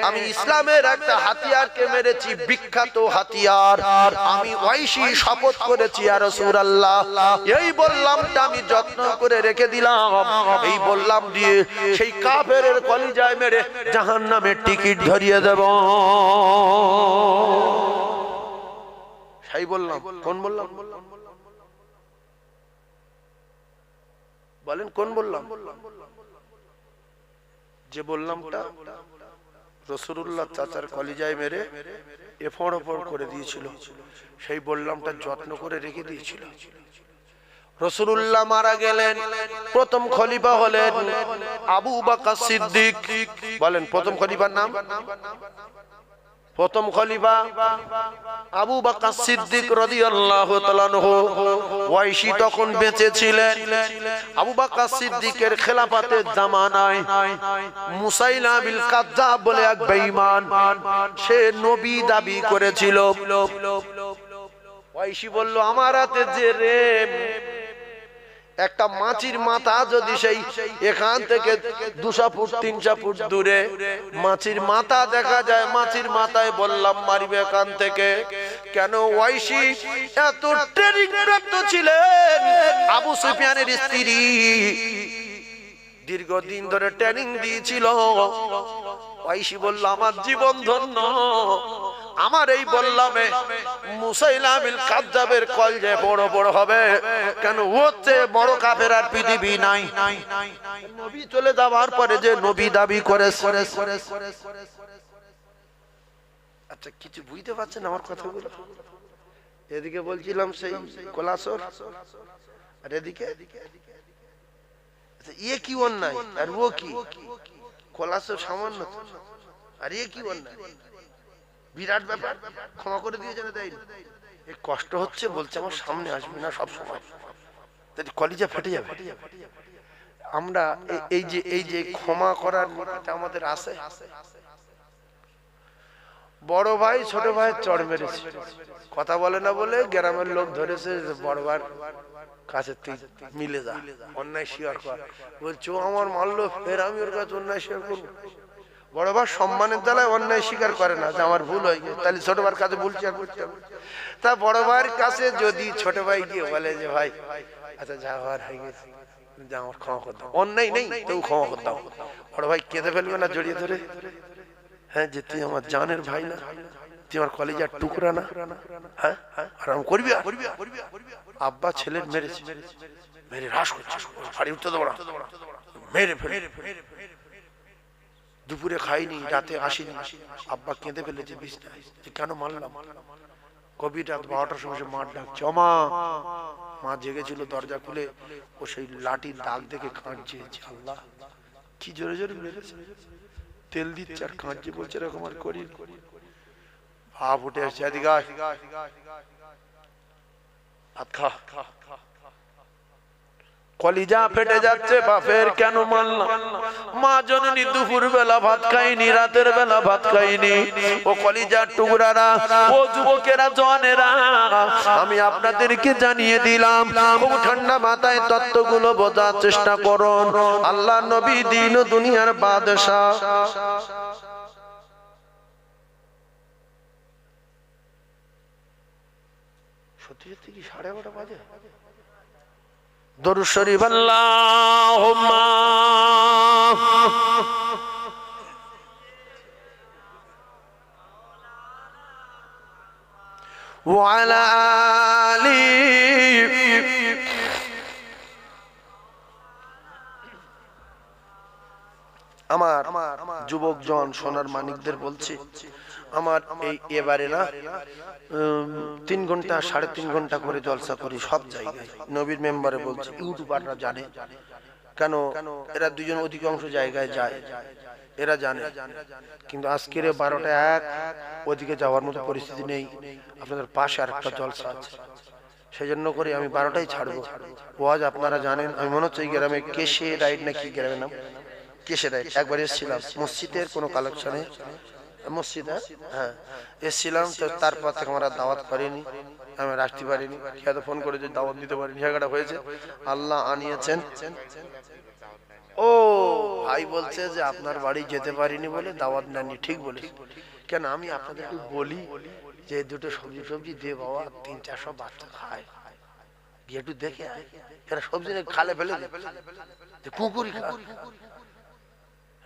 আমি ইসলামের একটা হাতিয়ারকে মেরেছি, বিখ্যাত হাতিয়ার। আমি ওয়াইশি শপথ করেছি ইয়া রাসূলুল্লাহ, এই বললামটা আমি যত্ন করে রেখে দিলাম। এই বললাম দিয়ে সেই কাফেরের কলিজায় মেরে জাহান্নামের টিকিট ধরিয়ে দেব। সেই বললাম, কোন বললাম বলেন, কোন বললাম? যে বললামটা রাসূলুল্লাহ চাচার কলিজায় মেরে এফড় ওপড় করে দিয়েছিল, সেই বললামটা যত্ন করে রেখে দিয়েছিল। রাসূলুল্লাহ মারা গেলেন, প্রথম খলিফা হলেন আবু বকর সিদ্দিক। বলেন প্রথম খলিফার নাম? প্রথম খলিফা আবু বকর সিদ্দিক রাদিয়াল্লাহু তাআলা আনহু। ওয়াইশি তখন বেঁচে ছিলেন। আবু বকর সিদ্দিকের খেলাফতের জামানায় মুসাইলা বিল কাজ্জাব বলে এক বেঈমান, সে নবী দাবি করেছিল। ওয়াইশি বলল, আমার হাতে যে রেম, একটা মাছির মাথা যদি সেই এখান থেকে 200 ফুট 300 ফুট দূরে মাছির মাথা দেখা যায়, মাছির মাথায় বললাম মারিবে এখান থেকে। কেন? ওয়াইশি এত ট্রেনিং প্রাপ্ত ছিলেন। আবু সুফিয়ানের স্ত্রী দীর্ঘদিন ধরে ট্রেনিং দিয়েছিল। ওয়াইশি বলল, আমার জীবন ধন্য, আমার এই বললামে মুসাইলা বিল কাজ্জাবের কলজে বড় বড় হবে। কেন? হচ্ছে বড় কাফের আর পৃথিবী নাই। নবী চলে যাওয়ার পরে যে নবী দাবি করে। আচ্ছা, কিছু বুঝতে পারছেন আমার কথাগুলো? এদিকে বলছিলাম সেই কোলাসর, আর এদিকে ইয়ে কি অন্যায়, আর ও কি কোলাসর সামান্য, আর ইয়ে কি অন্যায়, বিরাট ব্যাপার। ক্ষমা করে দিয়েছে না, তাই কষ্ট হচ্ছে বলছে আমার সামনে আসবে না সব সময়, কলিজা ফেটে যাবে। আমরা এই যে ক্ষমা করার আমাদের আছে। বড় ভাই ছোট ভাই চড় মেরেছে, কথা বলে না বলে গ্রামের লোক ধরেছে, বড় ভাই কাছে তুই মিলে যা, অন্যায় স্বীকার কর। বলছো আমার মারলো, ফের আমি ওর কাছে অন্যায় স্বীকার করবো? বড় ভাই সম্মানের জ্বালায় অন্যায় স্বীকার করে না, যে আমার ভুল হয়ে গেছে, তাহলে ছোট ভাইয়ের কাছে ভুল স্বীকার করতে হবে। তা বড় ভাইয়ের কাছে যদি ছোট ভাই গিয়ে বলে যে ভাই আচ্ছা যা হওয়ার হয়ে গেছে, যে আমার ক্ষমা করতে হবে, অন্যায় নেই তেও ক্ষমা করতে হবে, বড় ভাই কেঁদে ফেলবে না জড়িয়ে ধরে? হ্যাঁ, যে তুই আমার জানের ভাই না, তুই আমার কলেজের টুকরা না, হ্যাঁ আরাম করবি? আব্বা ছেলের মেরেছে, মেরে হ্রাস করছে, বাড়ি উঠতে দেবো না, মেরে ফেলে। দুপুরে খাইনি, রাতে আসিনি, আব্বা কেঁদে ফেলেছে বিছনায়, কেন মারলাম? গভীর রাত 12টার সময় মাঠ ডাকছে, মা। মা জেগেছিল, দরজা খুলে ও সেই লাঠির দাগ দেখে কাঁদছে, আল্লাহ কি জোরে জোরে মেরেছে, তেল দিচ্ছে আর কাঁদছে, বলছে এরকম আর করি। ভাব উঠে আসছে, এদিকে আয়, ভাত খা। কলিজা ফেটে যাচ্ছে, বাপের কেন মারলাম। মা জননী দুপুর বেলা ভাত খাইনি, রাতের বেলা ভাত খাইনি। ও কলিজার টুকরারা, ও যুবকেরা, জওয়ানেরা, আমি আপনাদেরকে জানিয়ে দিলাম, খুব ঠান্ডা মাথায় তত্ত্বগুলো বোঝার চেষ্টা করুন। আল্লাহ নবী দিন ও দুনিয়ার বাদশা। সত্যি সত্যি কি 11:30 বাজে? দরুদ শরীফ আল্লাহুম্মা ওয়া আলা আলি। আমার যুবক জন সোনার মানিকদের বলছি, আমার এই এবারে না 3 ঘন্টা 3.5 ঘন্টা করে জলসা করি সব জায়গায়। নবীর মেম্বারে বলছি, ইউটিউবাররা জানে, কেন এরা দুজন অধিকাংশ জায়গায় যায়, এরা জানে। কিন্তু আজকের 12টা 1 ওদিকে যাওয়ার মতো পরিস্থিতি নেই। আপনাদের পাশে আরেকটা জলসা আছে, সেই জন্য করে আমি 12টাই ছাড়বো। ওয়াজ আপনারা জানেন, আমি মনে হচ্ছে এই গ্রামে কেশে রাইড না কি গ্রামের নাম, কেশে রাইড, একবার এসেছিলাম মসজিদের কোনো কালেকশনে, মসজিদে, হ্যাঁ এসেছিলাম। তো তারপর থেকে আমরা দাওয়াত করিনি, আমি আসতে পারিনি। খেয়াতে ফোন করে যে দাওয়াত দিতে পারিনি, ঝামেলাটা হয়েছে। আল্লাহ আনিয়েছেন। ও ভাই বলছে যে আপনার বাড়ি যেতে পারিনি বলে দাওয়াত নেননি। ঠিক বলেছি। কেন আমি আপনাদেরকে বলি যে দুটো সবজি দিয়ে বাবা 300-400 বাচ্চা খায়, গিয়ে একটু দেখে এরা সবজি খালে ফেলে কুকুরি খায়।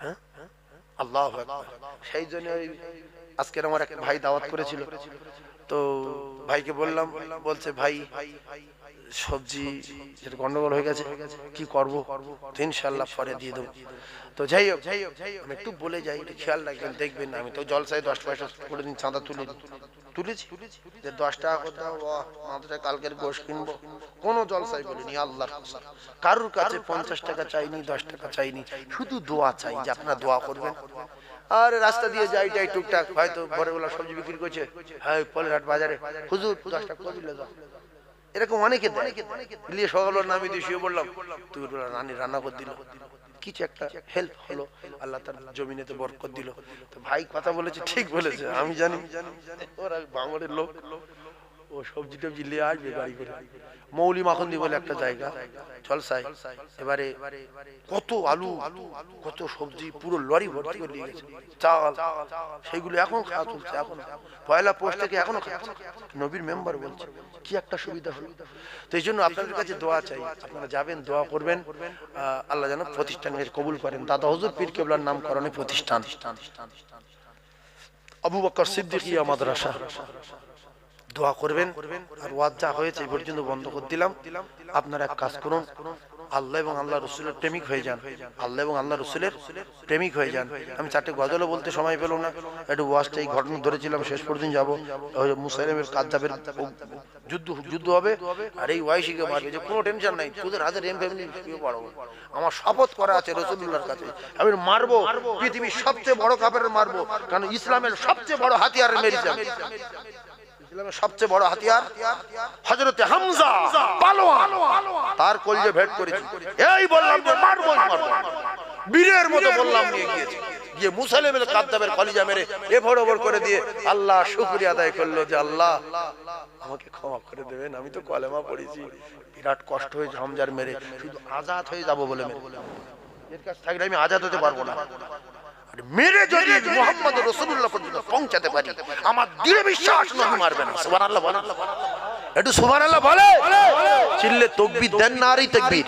হ্যাঁ, আল্লাহু আকবার। সেই জন্য আজকের আমার এক ভাই দাওয়াত করেছিল, তো ভাইকে বললাম, বলছে ভাই সবজি যেটা গন্ডগোল হয়ে গেছে, কি করবো, ইনশাআল্লাহ পরে দিয়ে দেবো। তো যাই হোক, আমি একটু বলে যাই, একটু খেয়াল রাখবেন, দেখবেন আমি তো জলসায় 10 পয়সা করে দিন চাঁদা তুলেছি যে 10 টাকা করে দাও, মাত্র কালকের গোশ কিনবো, কোনো জলসায় বলিনি। আল্লাহর কসম, কারুর কাছে 50 টাকা চাইনি, 10 টাকা চাইনি, শুধু দোয়া চাই যে আপনারা দোয়া করবেন। আর রাস্তা দিয়ে যাই টুকটাক, হয়তো ভোরবেলা সবজি বিক্রি করছে, হ্যাঁ পলেরহাট বাজারে, হুজুর 10 টাকা করে দিলে দাও, এরকম অনেকে দিয়ে সকালের নামে দিয়ে শুয়ে বললাম, তুই রানী রান্না করে দিল, কিছু একটা হেল্প হলো, আল্লাহ তার জমিনেতে বরকত দিল। তো ভাই কথা বলেছে, ঠিক বলেছে, আমি জানি ওরা বাঙালির লোক, ও সবজি টবজি নিয়ে আসবে গাড়ি করে। মৌলি মাখন্দি বলে একটা জায়গা জলসায়, এবারে কত আলু, কত সবজি, পুরো লরি ভর্তি করে নিয়ে গেছে, চাল, সেইগুলো এখন খাওয়া চলছে, এখন পয়লা পোস্ট থেকে এখনো খাচ্ছে। নবীর মেম্বার বলছে কি একটা সুবিধা হলো। তো এই জন্য আপনাদের কাছে দোয়া চাই, আপনারা যাবেন, দোয়া করবেন, আল্লাহ যেন প্রতিষ্ঠানকে কবুল করেন। দাদা হুজুর পীর কেবলার নামকরণে প্রতিষ্ঠান, আবু বকর সিদ্দিকিয়া মাদ্রাসা, দোয়া করবেন। আর ওয়াজ যা হয়েছে এই পর্যন্ত বন্ধ করে দিলাম। আপনারা এক কাজ করুন, আল্লাহ এবং আল্লাহ রসুলের প্রেমিক হয়ে যান, আল্লাহ এবং আল্লাহ রসুলের প্রেমিক হয়ে যান। আমি 4টে গজলও বলতে সময় পেল না, একটু ওয়াজটা এই ঘটনা ধরেছিলাম, শেষ পর্যন্ত যাবো। মুসাইলামের কাযযাবের যুদ্ধ হবে, আর এই ওয়াইশিকে মারবে, যে কোনো টেনশন নাই, তোদের হাতের এম ফ্যামিলি পারবো, আমার শপথ করা আছে রাসূলুল্লাহর কাছে, আমি মারবো, পৃথিবীর সবচেয়ে বড় কাফের মারবো, কারণ ইসলামের সবচেয়ে বড় হাতিয়ার মেরেছে, ইসলামের সবচেয়ে বড় হাতিয়ার হযরতে হামজা পালোয়ান, তার কলিজে ভেট করেছি। এই বললাম যে মারবো, বীরের মতো বললাম, নিয়ে গিয়েছি, গিয়ে মুসাইলামের কাযযাবের কলিজা মেরে এভর ওভর করে দিয়ে আল্লাহ শুকরিয়া আদায় করলো যে আল্লাহ আমাকে ক্ষমা করে দেবেন, আমি তো কলেমা পড়েছি, বিরাট কষ্ট হয়েছে হামজার মেরে, শুধু আজাদ হয়ে যাব বলে মেরে, এর কাছে থাকলে আমি আজাদ হতে পারবো না, মেরে যদি মুহাম্মদ রাসূলুল্লাহ পর্যন্ত পৌঁছাতে পারি, আমার দৃঢ় বিশ্বাস নবী মারবে না। সুবহানাল্লাহ, সুবহানাল্লাহ। একটু সুবহানাল্লাহ বলে, চিল্লে তাকবীর দেন, নারে তাকবীর,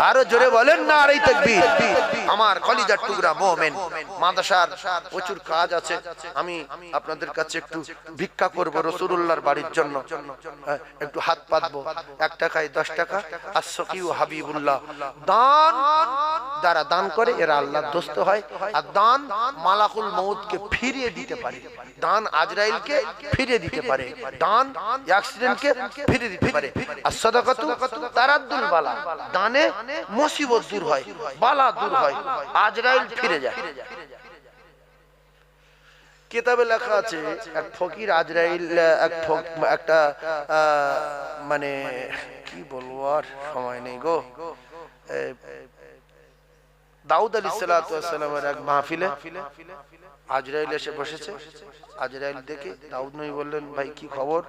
আরো জোরে বলেন নারে তাকবীর। আমার কলিজার টুকরা মুমিন, মাদ্রাসার প্রচুর কাজ আছে, আমি আপনাদের কাছে একটু ভিক্ষা করব রাসূলুল্লাহর বাড়ির জন্য, একটু হাত পাতবো, 1 টাকায় 10 টাকা। as-saqiyu হাবিবুল্লাহ, দান যারা দান করে এরা আল্লাহর দোস্ত হয়, আর দান মালাকুল মউতকে ফিরিয়ে দিতে পারে, দান আজরাইলকে ফিরিয়ে দিতে পারে, দান অ্যাক্সিডেন্টকে ফিরিয়ে দিতে পারে। আর সাদাকাতু তারাদ্দুল বালা, দানে মুসিবত দূর হয়, বালা দূর হয়, আজরাইল ফিরে যায়। কিতাবে লেখা আছে এক ফকির আজরাইল, একটা মানে কি বলবো আর সময় নেই গো, দাউদ আলাইহিস সালাতু ওয়াস সালামের এক মাহফিলে আজরাইল এসে বসেছে। আজরাইল দেখে দাউদ নবী বললেন, ভাই কি খবর?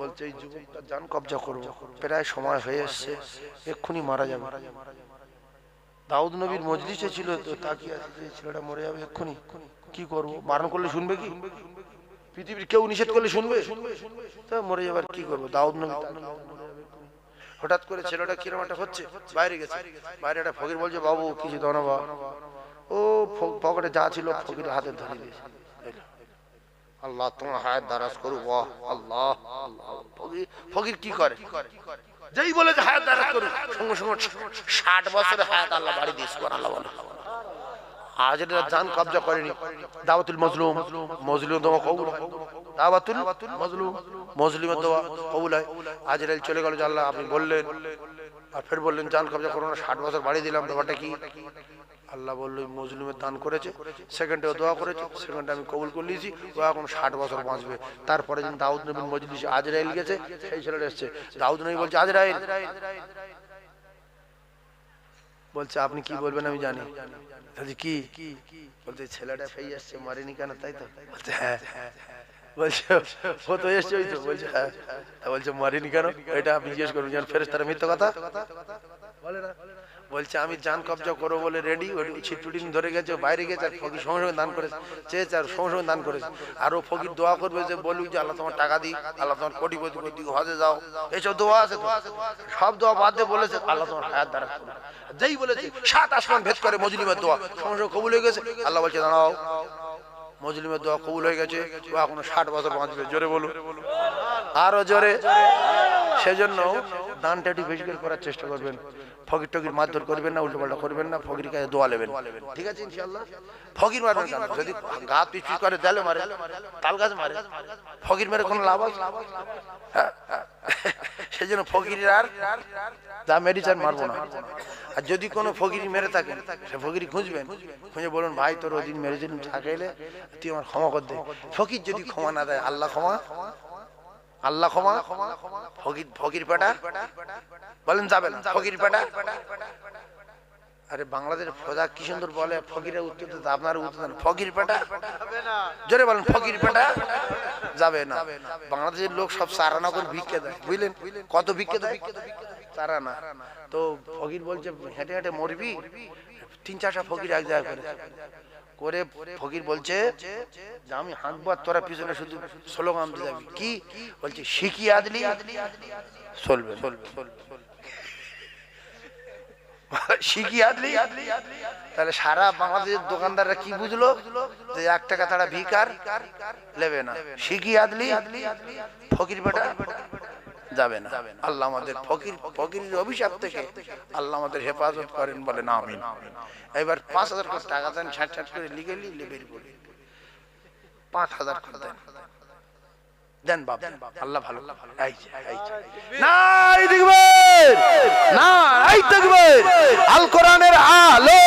বলছে এই যুবকটা জান কবজা করব, প্রায় সময় হয়ে এসেছে, এক্ষুনি মারা যাবে। দাউদ নবীর মজলিসে ছিল তো তাকিয়ে আছে, ছেলেটা মরে যাবে এক্ষুনি, কি করব? বারণ করলে শুনবে কি? পৃথিবীর কেউ নিষেধ করলে শুনবে? তা মরে যাবার কি করবো? দাউদ নবী হঠাৎ করে ছেলেটা কিরম একটা হচ্ছে, বাইরে গেছে, বাইরে একটা ফকির বলছে, বাবু কিছু দাও না বাবা। ও পকেটে যা ছিল ফকির হাতে ধরে দিয়েছে। আল্লাহ তোমার হায়াত দারাজ করুক, আল্লাহ। ফকির কি করে? যেই বলে যে হায়াত দারাজ করুক, সঙ্গে সঙ্গে 60 বছরের হায়াত আল্লাহ বাড়ি দিয়েছে। আল্লাহ বলে আজ এটা জান কবজা করেনি। দাওয়াতুল মাজলুম, মাজলুম দোয়া কবুল হয়, দাওয়াতুল মাজলুম, মাজলুমের দোয়া কবুল হয়। আজরাইল চলে গেল, আল্লাহ আপনি বললেন, আর ফের বললেন জান কবজা করো না, 60 বছর বাড়ি দিলাম, ব্যাপারটা কি? আল্লাহ বললো মজলুমের দান করেছে, সেকেন্ডে দোয়া করেছে, সেকেন্ডে আমি কবুল করে নিয়েছি, ও এখন 60 বছর বাঁচবে। তারপরে যখন দাউদ নবীর মজলিসে আজরাইল গেছে, সেই ছেলেটা এসছে, দাউদ নবী বলছে আজরাইল, বলছে আপনি কি বলবেন আমি জানি। কি বলছে? ছেলেটা ফেই আসছে, মারেনি কেন? তাই তো? বলছে হ্যাঁ। বলছে ও তো এসছে, ওই তো। বলছে হ্যাঁ। বলছে মারেনি কেন? এটা আপনি জিজ্ঞেস করুন, যেন ফেরেশতারা মিথ্যা কথা বলে না। বলছে আমি জান কবজা করবো বলে রেডি, ছিটুটিন ধরে গেছে, বাইরে গেছে, আর ফকির সঙ্গে সঙ্গে দান করেছে, চেয়েছে আর সঙ্গে সঙ্গে দান করেছে। আর ও ফকির দোয়া করবে যে বলুক যে আল্লাহ তোমার টাকা দিই, আল্লাহ তোমার কোটিপতি করে দিই, হজে যাও, এইসব দোয়া আছে তো। সব দোয়া বাদ দিয়ে বলেছে আল্লাহ তোমার হায়াত দারাজ করুক। যেই বলেছে 7 আসমান ভেদ করে মজলিমের দোয়া সঙ্গে সঙ্গে কবুল হয়ে গেছে। আল্লাহ বলছে দাঁড়াও, মজলিমের দোয়া কবুল হয়ে গেছে, ও এখনো 60 বছর বাঁচবে। জোরে বলুন, আরো জোরে। সেজন্য দানটা একটু বেশি করে করার চেষ্টা করবেন, ফকির টকির মারধর করবেন না, উল্টো পাল্টা করবেন না, ফকির কাছে দোয়া নেবেন, ঠিক আছে ইনশাআল্লাহ। ফকির মারবেন কেন? যদি গা পিছ পিছ করে দেলে মারে, তাল গাছ মারে, ফকির মেরে কোনো লাভ আছে? সেজন্য ফকির আর যা মেডিচার মারবো না। আর যদি কোনো ফকিরি মেরে থাকে, সে ফকিরি খুঁজবেন, খুঁজে বলুন ভাই তোর ওদিন মেরেছিলেন, থাকাইলে তুই আমার ক্ষমা কর দে। ফকির যদি ক্ষমা না দেয়, আল্লাহ ক্ষমা, আল্লাহ ক্ষমা। ফকির পেটা বলেন যাবেন, ফকির পেটা। আরে বাংলাদেশের ফজা কি সুন্দর বলে, ফকিরের উত্তর দিতে আপনার উত্তর দেন, ফকির পেটা। জোরে বলেন, ফকির পেটা যাবে না। বাংলাদেশের লোক সব সারানা করে ভিক্ষে দেয়, বুঝলেন? কত ভিক্ষে দেয়? সারানা। তো ফকির বলছে হেঁটে হেঁটে মরবি, 3-4টা ফকির এক জায়গায় করে ফকির বলছে যে আমি হাঁকবার, তোরা পিছনে শুধু স্লোগান দিয়ে যাবি। কি বলছে? শিখি আদলি চলবে, শিখি আদলি। তাহলে সারা বাংলাদেশের দোকানদাররা কি বুঝলো? যে 1 টাকা ছাড়া ভিকার নেবে না, শিখি আদলি, ফকির বেটা যাবে না। আল্লাহ আমাদের ফকিরের অভিশাপ থেকে আল্লাহ আমাদের হেফাজত করেন, বলেন আমিন। এবার 5000 টাকা দেন, 60 করে লিখে বের করে 5000 করে দেন, দেন বাপ, আল্লাহ ভালো। নাই দেখবেন না, এই দেখবেন আল কোরআনের আলো,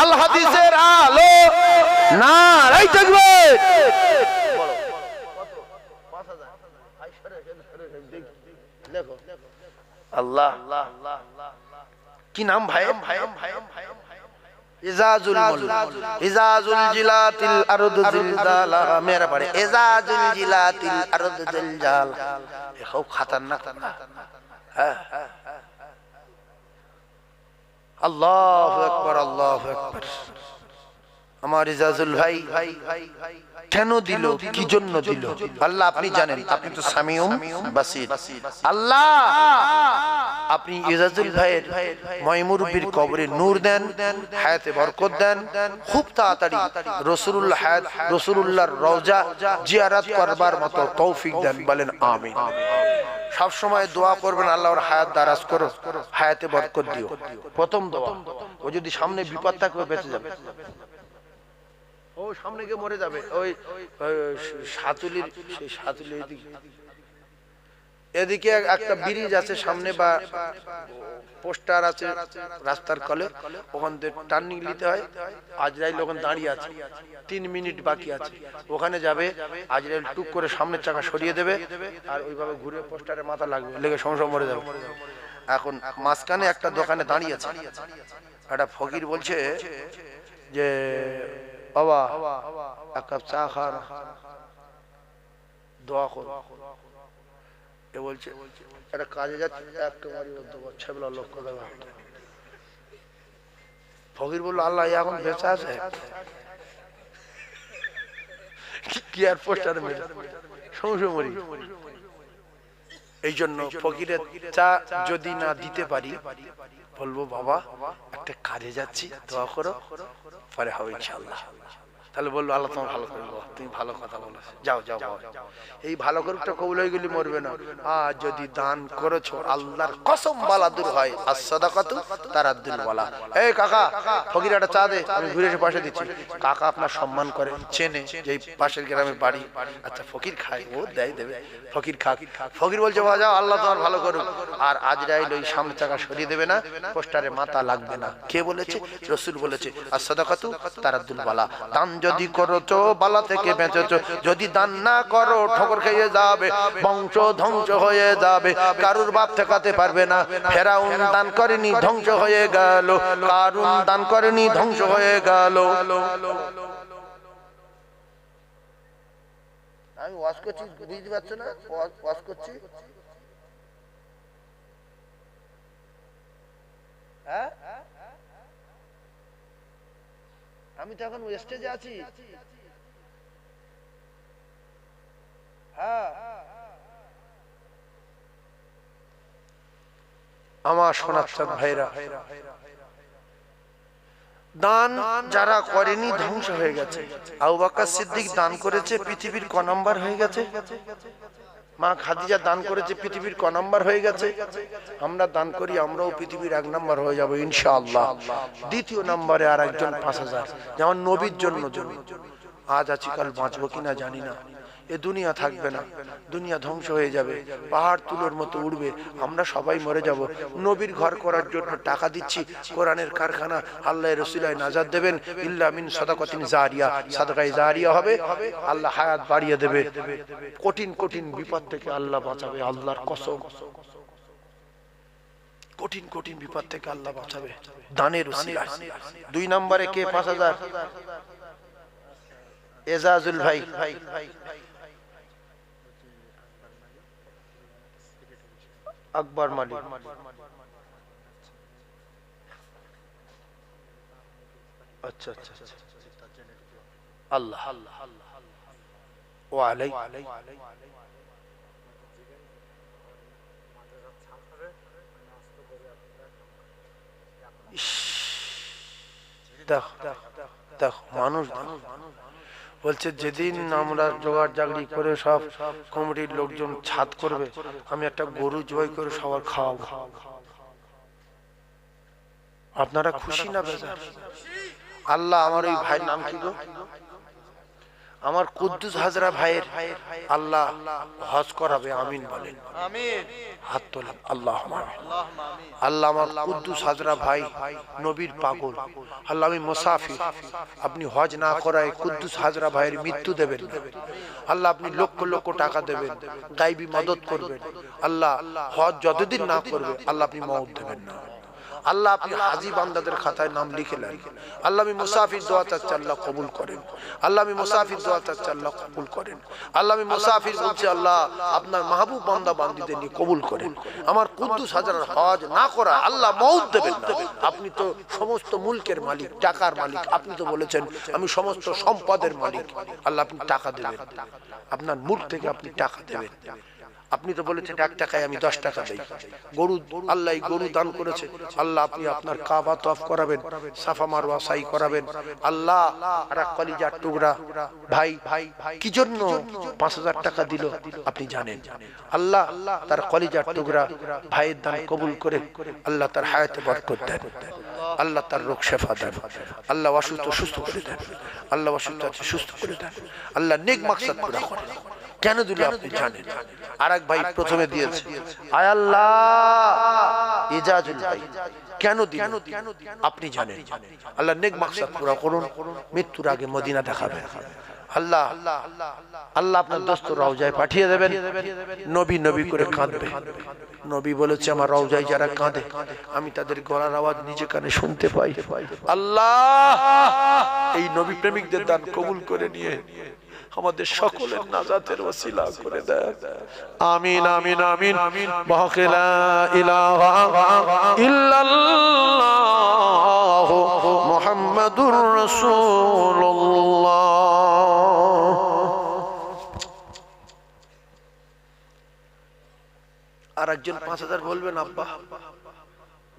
আল হাদিসের আলো, না এই দেখবেন আল্লাহ। কি নাম ভাই? ইজাজুল ইজাজুল জিলাতিল আরদ জিলজালা, মেরা পড়ে ইজাজুল জিলাতিল আরদ জিলজাল। এ খুব খতরনাক। হ্যাঁ, আল্লাহু আকবার, আল্লাহু আকবার। আমার ইজাজুল ভাই কেন দিল, কি জন্য দিল আল্লাহ আপনি জানেন, আপনি তো সামিউম বাসির। আল্লাহ আপনি ইজাজুল ভাইয়ের ময়মুরবির কবরে নূর দেন, হায়াতে বরকত দেন, খুব তাড়াতাড়ি রাসূলুল্লাহ হায়াত রাসূলুল্লাহর রওজা জিয়ারত করবার মতো তৌফিক দেন, বলেন আমিন। সব সময় দোয়া করবেন আল্লাহর হায়াত দারাজ করো, হায়াতে বরকত দিও। প্রথম দোয়া, ও যদি সামনে বিপদ থাকবে বেঁচে যাবে, ও সামনে গিয়ে মরে যাবে। ওই সাতুলির সেই সাতুলির এদিকে একটা ব্রিজ আছে সামনে, বা পোস্টার আছে রাস্তার কলে, ওখান থেকে টার্নিং নিতে হয়। আজরাইল ওখানে দাঁড়িয়ে আছে, 3 মিনিট বাকি আছে, ওখানে যাবে। আজরাইল টুক করে সামনের চাকা সরিয়ে দেবে, আর ওইভাবে ঘুরে পোস্টারে মাথা লাগবে, লেগে সংসার মরে যাবে। এখন মাঝখানে একটা দোকানে দাঁড়িয়ে আছে, একটা ফকির বলছে যে বাবা এক কাপ চা খান, দোয়া কর। এ বলছে একটা কাজে যাচ্ছে, ছেবলা লোক দেবে। ফকির বললো আল্লাহ এখন বেঁচে আছে কি আর পোস্টারে মেরে সংশয় মরি। এই জন্য ফকিরের চা যদি না দিতে পারি, বলবো বাবা একটা কাজে যাচ্ছি, দোয়া করো, পরে হবে ইনশাআল্লাহ। তাহলে বললো আল্লাহ তোমার ভালো করবো, তুমি ভালো কথা বলো, যাও যাও যাও। এই ভালো করুকটা কবুল হয়ে গেলে মরবে না। আর যদি দান করেছো আল্লাহর কসম বালা দূর হয়, আর সাদাকাতু তারাদ্দুল বালা। এই কাকা ফকির একটা চা দে, আমি ঘুরে এসে পাশে দিচ্ছি। কাকা আপনার সম্মান করে, চেনে যে পাশের গ্রামে বাড়ি। আচ্ছা ফকির খায়, ও দেয় দেবে, ফকির খাক। ফকির বলছে বাবা যাও, আল্লাহ তোমার ভালো করুক। আর আজরাইল ওই সামনে চাকা সরিয়ে দেবে না, পোস্টারে মাথা লাগবে না। কে বলেছে? রাসূল বলেছে, আর সাদাকাতু তারাদ্দুল বালা। দান যদি করছো বালা থেকে বেঁচেছো, যদি দান না করো ঠোকর খেয়ে যাবে, বংশ ধ্বংস হয়ে যাবে, কারুর বাপ ঠেকাতে পারবে না। ফেরাউন দান করেনি, ধ্বংস হয়ে গেল। কারুন দান করেনি, ধ্বংস হয়ে গেল। আমি ওয়াজ করছি, বুঝতে পারছো না? ওয়াজ করছি, হ্যাঁ আমি তো এখন স্টেজে আছি। হ্যাঁ আমার সোনার ভাইরা, দান যারা করেনি ধ্বংস হয়ে গেছে। আবু বকর সিদ্দিক দান করেছে, পৃথিবীর ক নাম্বার হয়ে গেছে। মা খাদিজা দান করেছে, পৃথিবীর ক নাম্বার হয়ে গেছে। আমরা দান করি, আমরাও পৃথিবীর 1 নাম্বার হয়ে যাবো ইনশাআল্লাহ। দ্বিতীয় নম্বরে আর একজন 5000, যেমন নবীর জন্য। আজ আছি কাল বাঁচবো কিনা জানি না, এ দুনিয়া থাকবে না, দুনিয়া ধ্বংস হয়ে যাবে, পাহাড় তুলোর মতো উড়বে, আমরা সবাই মরে যাব। নবীর ঘর করার জন্য টাকা দিচ্ছি, কোরআনের কারখানা, আল্লাহ রাসূলুল্লাহ নাজাত দেবেন। ইল্লা মিন সাদাকাতিন জারিয়া, সাদাকায়ে জারিয়া হবে, আল্লাহ হায়াত বাড়িয়ে দেবে। কঠিন কঠিন বিপদ থেকে আল্লাহ বাঁচাবে, আল্লাহর কসম। কঠিন কঠিন বিপদ থেকে আল্লাহ বাঁচাবে দানের উসিলায়। 2 নম্বরে কে 5000? এজাজুল ভাই। আকবর মালিক, আচ্ছা আচ্ছা আল্লাহ ও আলাই। দেখো মানুষ বলছে যেদিন আমরা জোগাড় জাগড়ি করে সব কমিটির লোকজন ছাদ করবে, আমি একটা গরু জবাই করে সবার খাওয়াবো। আপনারা খুশি না বেজার? আল্লাহ আমার ওই ভাইয়ের নাম কি গো? আমার কুদ্দুস হাজরা ভাইয়ের আল্লাহ হজ করাবে, আমিন বলেন। আমিন, হাত তোলেন। আল্লাহ আল্লাহ আমার কুদ্দুস হাজরা ভাই নবীর পাগল, আল্লাহ আমি মুসাফির, আপনি হজ না করায় কুদ্দুস হাজরা ভাইয়ের মৃত্যু দেবেন না। আল্লাহ আপনি লক্ষ লক্ষ টাকা দেবেন, গায়বী মদত করবেন। আল্লাহ হজ যতদিন না করবে আল্লাহ আপনি মওত দেবেন না। আল্লাহ আপনি হাজি বান্দাদের খাতায় নাম লিখে নেন। আল্লাহ আমি মুসাফির দোয়া চাচ্ছি, আল্লাহ কবুল করেন। আল্লাহ আমি মুসাফির দোয়া চাচ্ছি, আল্লাহ কবুল করেন। আল্লাহ আমি মুসাফির বলছি, আল্লাহ আপনার মাহবুব বান্দা বান্দীদের নিয়ে কবুল করেন। আমার কুদ্দুস হাজার হজ না করা আল্লাহ মউত দেবেন না। আপনি তো সমস্ত মুলকের মালিক, টাকার মালিক। আপনি তো বলেছেন আমি সমস্ত সম্পদের মালিক। আল্লাহ আপনি টাকা দেবেন, আপনার মুখ থেকে আপনি টাকা দেবেন। আপনি তো বলেছেন 1 টাকায় আমি 10 টাকা দেই। গরু আল্লাহ গরু দান করেছে, আল্লাহ আপনি আপনার কাবা তওয়াফ করাবেন, সাফা মারওয়া সাই করাবেন। আল্লাহ আর কলিজার টুকরা ভাই কি জন্য 5000 টাকা দিল আপনি জানেন। আল্লাহ তার কলিজার টুকরা ভাইয়ের দান কবুল করে আল্লাহ তার হায়াতে বরকত দেন, আল্লাহ তার রোগ শেফা দেন, আল্লাহ অসুস্থ সুস্থ করে দেন, আল্লাহ অসুস্থ আছে সুস্থ করে দেন, আল্লাহ নেক মাকসাদ পুরা করেন। কেন দিল আপনি জানেন। আরেক ভাই প্রথমে দিয়েছে, আয় আল্লাহ ইজাজুল ভাই কেন দিল আপনি জানেন। আল্লাহ নেক মাকসাদ পুরা করুন, মৃত্যুর আগে মদিনা দেখাবেন। আল্লাহ আল্লাহ আপনার দোস্ত রওজায় পাঠিয়ে দেবেন, নবী নবী করে কাঁদবে। নবী বলেছে আমার রওজায় যারা কাঁদে আমি তাদের গলার আওয়াজ নিজে কানে শুনতে পাই। আল্লাহ এই নবী প্রেমিকদের দান কবুল করে নিয়ে আমাদের সকলের নাজাতের ওসিলা করে দেন। আমিন আমিন আমিন। বাকিলা ইলাহা ইল্লাল্লাহ মুহাম্মাদুর রাসূলুল্লাহ। আর একজন 5000 বলবেন আব্বা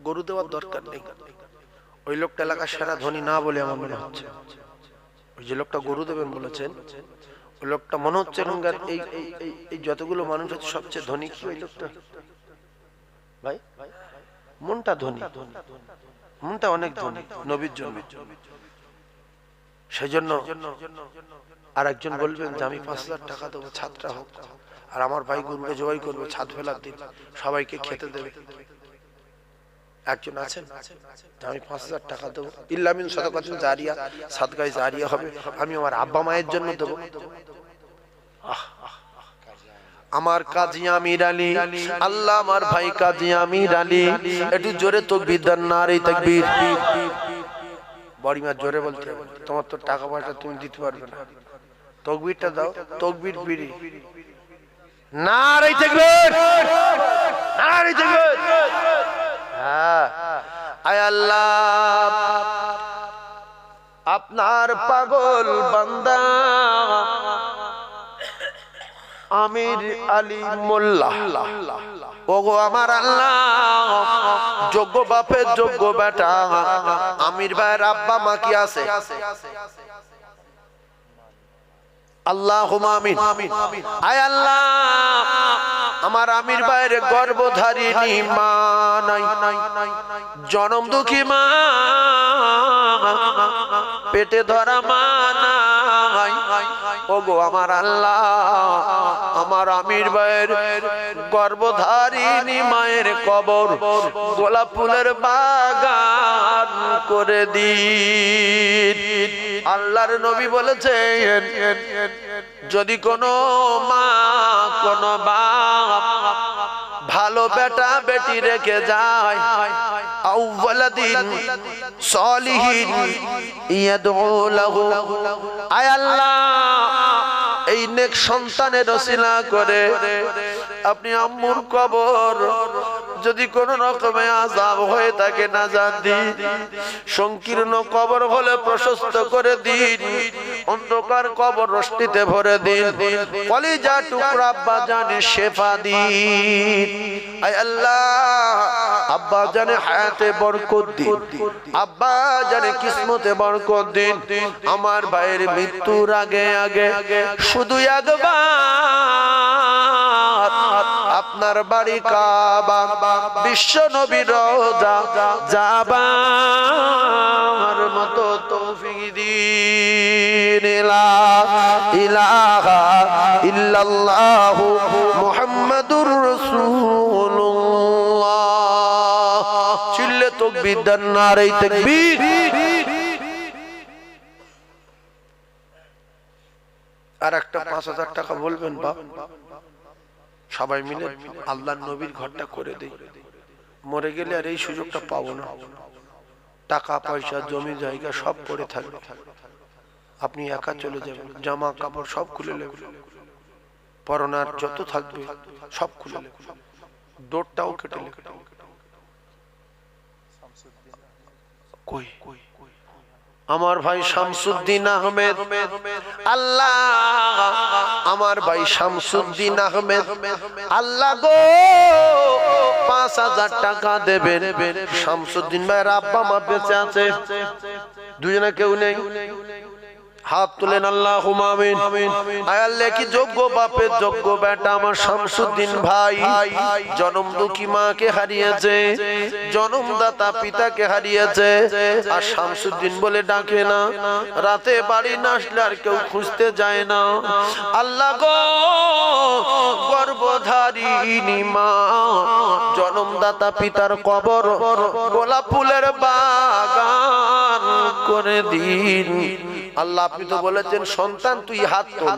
গরু দেওয়ার দরকার নেই। ওই লোকটা এলাকার সেরা ধনী না বলে আমার মনে হচ্ছে। ওই যে লোকটা গরু দেবেন বলেছেন ওই লোকটা মনে হচ্ছে এই যতগুলো মানুষ আছে সবচেয়ে ধনী কি ওই লোকটা? ভাই মনটা ধনী, মনটা অনেক ধনী নবীর জন্য। সেজন্য আর একজন বলবেন যে আমি 5000 টাকা দেবো, ছাদটা হোক, আর আমার ভাই গরুকে জবাই করবে, ছাদ ফেলার দিন সবাইকে খেতে দেবে। একজন আছেন আমি 5000 টাকা দেবো, ইল্লামিন সাদাকাতুন জারিয়া, সাদকায়ে জারিয়া হবে, আমি আমার আব্বা মায়ের জন্য দেবো। আমার কাজী আমির আলী, আল্লাহ আমার ভাই কাজী আমির আলী, একটু জোরে তাকবীর দেন, নারে তাকবীর। বড়িমা জোরে বলতে, তোমার তো টাকা পয়সা তুমি দিতে পারবে না, তাকবীরটা দাও, তাকবীর বিড়ি, নারে তাকবীর, নারে তাকবীর। হ্যাঁ আয় আল্লাহ আপনার পাগল বান্দা আমির আলী মোল্লা, ওগো আমার আল্লাহ যোগ্য বাপের যোগ্য বেটা আমির ভাইয়ের আব্বা মা কি আছে? আল্লাহুম্মা আমিন। আয় আল্লাহ আমার আমির ভাইয়ের গর্ভধারিণী মা নাই, জনম দুঃখী মা, পেটে ধরা মা নাই, ওগো আমার আল্লাহ আমার আমির ভাইয়ের গর্ভধারিণী মায়ের কবর গোলাপ ফুলের বাগান করে দিন। আল্লাহর নবী বলেছেন যদি কোনো মা কোনো বাপ ভালো বেটা বেটি রেখে যায়, আউওয়ালাদিন সলিহিন ইয়াদউ লাহু, আয় আল্লাহ এই নেক সন্তানের ওসিলা করে আপনি আম্মুর কবর যদি কোন রকমে আযাব হয়ে থাকে নাজাত দিন, সংকীর্ণ কবর হলে প্রশস্ত করে দিন, অন্ধকার কবর রোশনিতে ভরে দিন, কলিজা টুকরা আব্বা জানে শেফা দিন। আয় আল্লাহ আব্বা জানে হায়াতে বরকত দিন, আব্বা জানে কিসমতে বরকত দিন। আমার ভাইয়ের মৃত্যুর আগে আগে শুধু একবার আপনার বাড়ি কাবা, বিশ্ব নবীর রওজা যাবার মতো তৌফিক দিন। লা ইলাহা ইল্লাল্লাহু মুহাম্মাদুর রাসূলুল্লাহ। চিল্লে তাকবীর দেন, নারে তাকবীর। আর একটা 5000 টাকা বলবেন বাপ, সবাই মিলে আল্লাহর নবীর ঘরটা করে দেই, মরে গেলে আর এই সুযোগটা পাবো না। টাকা পয়সা জমি জায়গা সব পড়ে থাকবে, আপনি একা চলে যাবেন, জামা কাপড় সব খুলে নেবেন, পরনার যত থাকবে সব খুলে নেবেন, ডোরটাও কেটে নেবেন। কই আমার ভাই শামসুদ্দিন আহমেদ, আল্লাহ আমার ভাই শামসুদ্দিন আহমেদ, আল্লাহ গো ৫,০০০ টাকা দেবেন। শামসুদ্দিন ভাইয়ের আব্বা মা বেঁচে আছে, দুজনে কেউ নেই, হাত তুলেন আল্লাহুম্মা আমিন। আয় আল্লাহ কি যোগ্য বাপের যোগ্য বেটা আমার শামসুদ্দিন ভাই, জনম দুঃখী মাকে হারিয়েছে, জনমদাতা পিতাকে হারিয়েছে, আর শামসুদ্দিন বলে ডাকে না, রাতে বাড়ি না আসলে আর কেউ খুঁজতে যায় না। আল্লাহ গো গর্ভধারিণী মা, জনমদাতা পিতার কবর গোলাপ ফুলের বাগান করে দিন। আল্লাহ আপনি তো বলেছেন সন্তান তুই হাত তোল,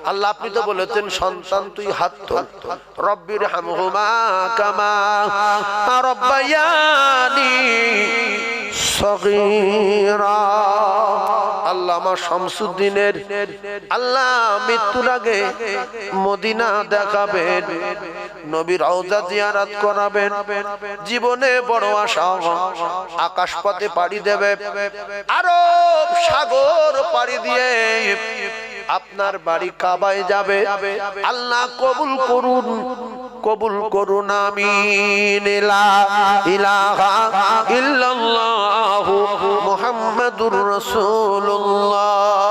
আল্লাহ আপনি তো বলেছেন সন্তান তুই হাত তোল। রব্বির হামহুমা কামা রব্বায়ানি সগীরা। আল্লাহ আমার শামসুদ্দিনের আল্লাহ মৃত্যুর আগে মদিনা দেখাবেন, নবীর রওজা জিয়ারত করাবেন, জীবনে বড় আশা আকাশ পথে পাড়ি দেবে, আরব সাগর পাড়ি দিয়ে আপনার বাড়ি কাবায় যাবে। আল্লাহ কবুল করুন, কবুল করুন, আমিন। লা ইলাহা ইল্লাল্লাহু মুহাম্মাদুর রাসূলুল্লাহ।